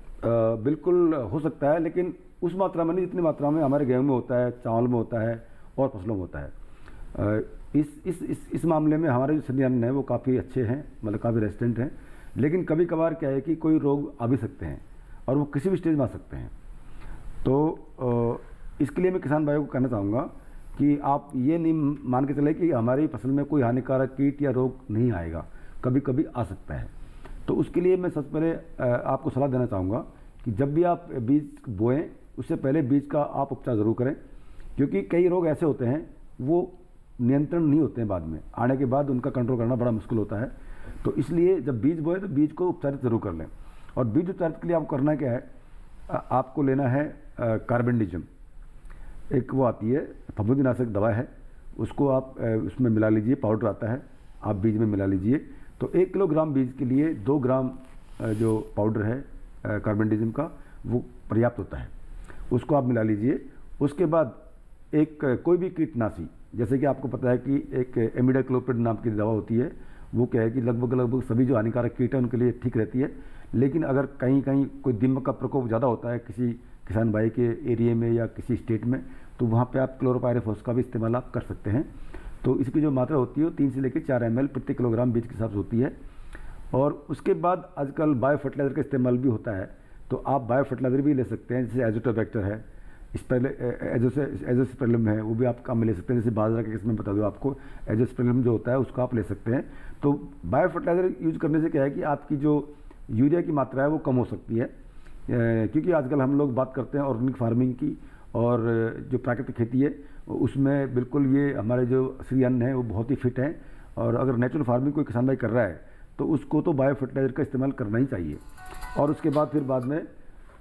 बिल्कुल हो सकता है, लेकिन उस मात्रा में नहीं जितनी मात्रा में हमारे गेहूँ में होता है, चावल में होता है और फसलों में होता है। इस मामले में हमारे जो श्री अन्न है वो काफ़ी अच्छे हैं, मतलब काफ़ी रेजिस्टेंट हैं। लेकिन कभी कभार क्या है कि कोई रोग आ भी सकते हैं और वो किसी भी स्टेज में आ सकते हैं। तो इसके लिए मैं किसान भाइयों को कहना चाहूँगा कि आप ये नहीं मान के चले कि हमारी फसल में कोई हानिकारक कीट या रोग नहीं आएगा, कभी कभी आ सकता है। तो उसके लिए मैं सबसे पहले आपको सलाह देना चाहूँगा कि जब भी आप बीज बोएं उससे पहले बीज का आप उपचार ज़रूर करें, क्योंकि कई रोग ऐसे होते हैं वो नियंत्रण नहीं होते हैं, बाद में आने के बाद उनका कंट्रोल करना बड़ा मुश्किल होता है। तो इसलिए जब बीज बोए तो बीज को उपचारित जरूर कर लें। और बीज उपचारित के लिए आपको करना क्या है, आपको लेना है कार्बेंडिजम, एक वो आती है फफूंदीनाशक दवा है, उसको आप उसमें मिला लीजिए, पाउडर आता है, आप बीज में मिला लीजिए। तो 1 किलोग्राम बीज के लिए 2 ग्राम जो पाउडर है कार्बेंडिजम का वो पर्याप्त होता है, उसको आप मिला लीजिए। उसके बाद एक कोई भी कीटनाशी, जैसे कि आपको पता है कि एक इमिडाक्लोप्रिड नाम की दवा होती है, वो क्या है कि लगभग सभी जो हानिकारक कीट हैं उनके लिए ठीक रहती है। लेकिन अगर कहीं कहीं कोई दीमक का प्रकोप ज़्यादा होता है किसी किसान भाई के एरिया में या किसी स्टेट में, तो वहाँ पे आप क्लोरोपायरिफॉस का भी इस्तेमाल आप कर सकते हैं। तो इसकी जो मात्रा होती है वो 3 से लेकर 4 ml प्रति किलोग्राम बीज के हिसाब से होती है। और उसके बाद आजकल बायो फर्टिलाइज़र का इस्तेमाल भी होता है, तो आप बायो फर्टिलाइज़र भी ले सकते हैं, जैसे एजोटोबैक्टर है, एजोस्पेरलम है, वो भी आप काम में ले सकते हैं। जैसे बाजरा के किस्म में बता दो आपको, एजोस्पेरलम जो होता है उसको आप ले सकते हैं। तो बायो फर्टिलाइज़र यूज करने से क्या है कि आपकी जो यूरिया की मात्रा है वो कम हो सकती है, क्योंकि आजकल हम लोग बात करते हैं ऑर्गेनिक फार्मिंग की, और जो प्राकृतिक खेती है उसमें बिल्कुल ये हमारे जो श्री अन्न है वो बहुत ही फिट है। और अगर नेचुरल फार्मिंग कोई किसान भाई कर रहा है तो उसको तो बायो फर्टिलाइज़र का इस्तेमाल करना ही चाहिए। और उसके बाद फिर बाद में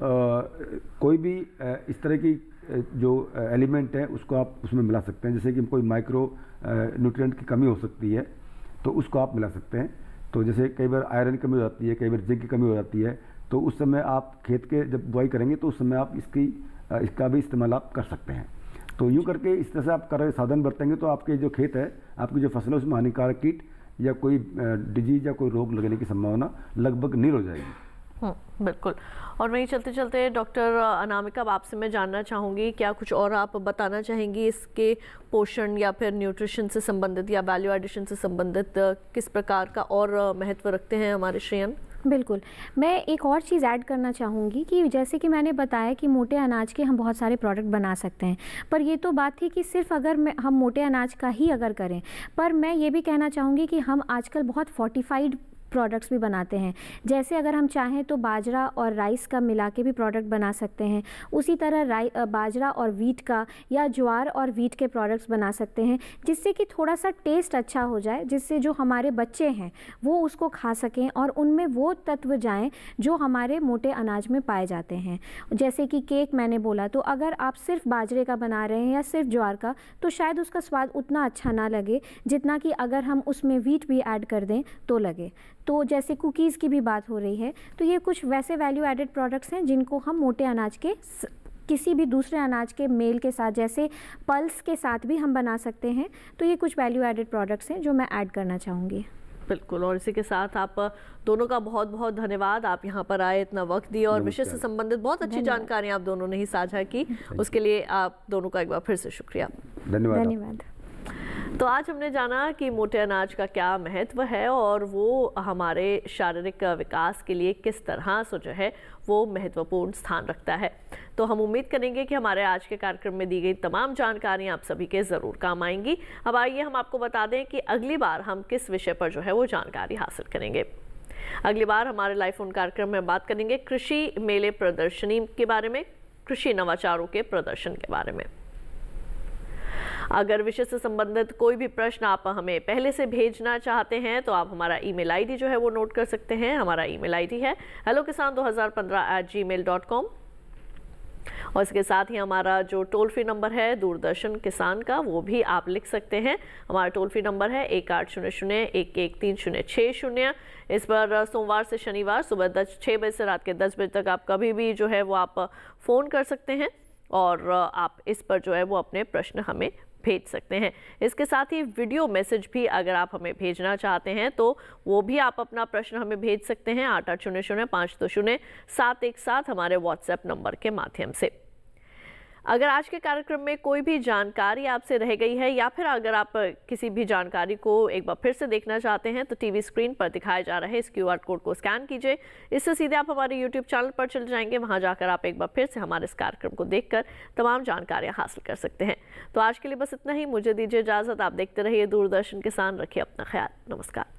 कोई भी इस तरह की जो एलिमेंट है उसको आप उसमें मिला सकते हैं, जैसे कि कोई माइक्रो न्यूट्रिएंट की कमी हो सकती है तो उसको आप मिला सकते हैं। तो जैसे कई बार आयरन की कमी हो जाती है, कई बार जिंक की कमी हो जाती है, तो उस समय आप खेत के जब बुआई करेंगे तो उस समय आप इसका भी इस्तेमाल आप कर सकते हैं। तो यूँ करके इस तरह से आप कर साधन बरतेंगे तो आपके जो खेत है, आपकी जो फसल है उसमें हानिकारक कीट या कोई डिजीज या कोई रोग लगने की संभावना लगभग नील हो जाएगी। बिल्कुल। और वहीं चलते चलते डॉक्टर अनामिका, आपसे मैं जानना चाहूँगी, क्या कुछ और आप बताना चाहेंगी इसके पोषण या फिर न्यूट्रिशन से संबंधित या वैल्यू एडिशन से संबंधित किस प्रकार का और महत्व रखते हैं हमारे श्री अन्न? बिल्कुल, मैं एक और चीज़ ऐड करना चाहूँगी कि जैसे कि मैंने बताया कि मोटे अनाज के हम बहुत सारे प्रोडक्ट बना सकते हैं, पर ये तो बात थी कि सिर्फ अगर हम मोटे अनाज का ही अगर करें, पर मैं ये भी कहना चाहूँगी कि हम आजकल बहुत फोर्टिफाइड प्रोडक्ट्स भी बनाते हैं। जैसे अगर हम चाहें तो बाजरा और राइस का मिला के भी प्रोडक्ट बना सकते हैं, उसी तरह बाजरा और वीट का या ज्वार और वीट के प्रोडक्ट्स बना सकते हैं, जिससे कि थोड़ा सा टेस्ट अच्छा हो जाए, जिससे जो हमारे बच्चे हैं वो उसको खा सकें और उनमें वो तत्व जाएं जो हमारे मोटे अनाज में पाए जाते हैं। जैसे कि केक मैंने बोला, तो अगर आप सिर्फ बाजरे का बना रहे हैं या सिर्फ ज्वार का, तो शायद उसका स्वाद उतना अच्छा ना लगे जितना कि अगर हम उसमें वीट भी ऐड कर दें तो लगे। तो जैसे कुकीज़ की भी बात हो रही है, तो ये कुछ वैसे वैल्यू एडेड प्रोडक्ट्स हैं जिनको हम मोटे अनाज के किसी भी दूसरे अनाज के मेल के साथ, जैसे पल्स के साथ भी हम बना सकते हैं। तो ये कुछ वैल्यू एडेड प्रोडक्ट्स हैं जो मैं ऐड करना चाहूँगी। बिल्कुल। और इसी के साथ आप दोनों का बहुत बहुत धन्यवाद, आप यहाँ पर आए, इतना वक्त दिया और विषय से संबंधित बहुत अच्छी जानकारी आप दोनों ने ही साझा की, उसके लिए आप दोनों का एक बार फिर से शुक्रिया। धन्यवाद। तो आज हमने जाना कि मोटे अनाज का क्या महत्व है और वो हमारे शारीरिक विकास के लिए किस तरह से जो है वो महत्वपूर्ण स्थान रखता है। तो हम उम्मीद करेंगे कि हमारे आज के कार्यक्रम में दी गई तमाम जानकारी आप सभी के ज़रूर काम आएंगी। अब आइए हम आपको बता दें कि अगली बार हम किस विषय पर जो है वो जानकारी हासिल करेंगे। अगली बार हमारे लाइव फोन कार्यक्रम में बात करेंगे कृषि मेले प्रदर्शनी के बारे में, कृषि नवाचारों के प्रदर्शन के बारे में। अगर विषय से संबंधित कोई भी प्रश्न आप हमें पहले से भेजना चाहते हैं तो आप हमारा ईमेल आईडी जो है वो नोट कर सकते हैं। हमारा ईमेल आईडी है hellokisan2015@gmail.com और इसके साथ ही हमारा जो टोल फ्री नंबर है दूरदर्शन किसान का, वो भी आप लिख सकते हैं। हमारा टोल फ्री नंबर है 1800-113060। इस पर सोमवार से शनिवार सुबह 6 बजे से रात के 10 बजे तक आप कभी भी जो है वो आप फ़ोन कर सकते हैं और आप इस पर जो है वो अपने प्रश्न हमें भेज सकते हैं। इसके साथ ही वीडियो मैसेज भी अगर आप हमें भेजना चाहते हैं तो वो भी आप अपना प्रश्न हमें भेज सकते हैं 8800-520-717 हमारे व्हाट्सएप नंबर के माध्यम से। अगर आज के कार्यक्रम में कोई भी जानकारी आपसे रह गई है या फिर अगर आप किसी भी जानकारी को एक बार फिर से देखना चाहते हैं तो टीवी स्क्रीन पर दिखाए जा रहे इस QR कोड को स्कैन कीजिए। इससे सीधे आप हमारे YouTube चैनल पर चले जाएंगे। वहां जाकर आप एक बार फिर से हमारे इस कार्यक्रम को देखकर तमाम जानकारियां हासिल कर सकते हैं। तो आज के लिए बस इतना ही, मुझे दीजिए इजाजत। आप देखते रहिए दूरदर्शन किसान, रखिए अपना ख्याल। नमस्कार।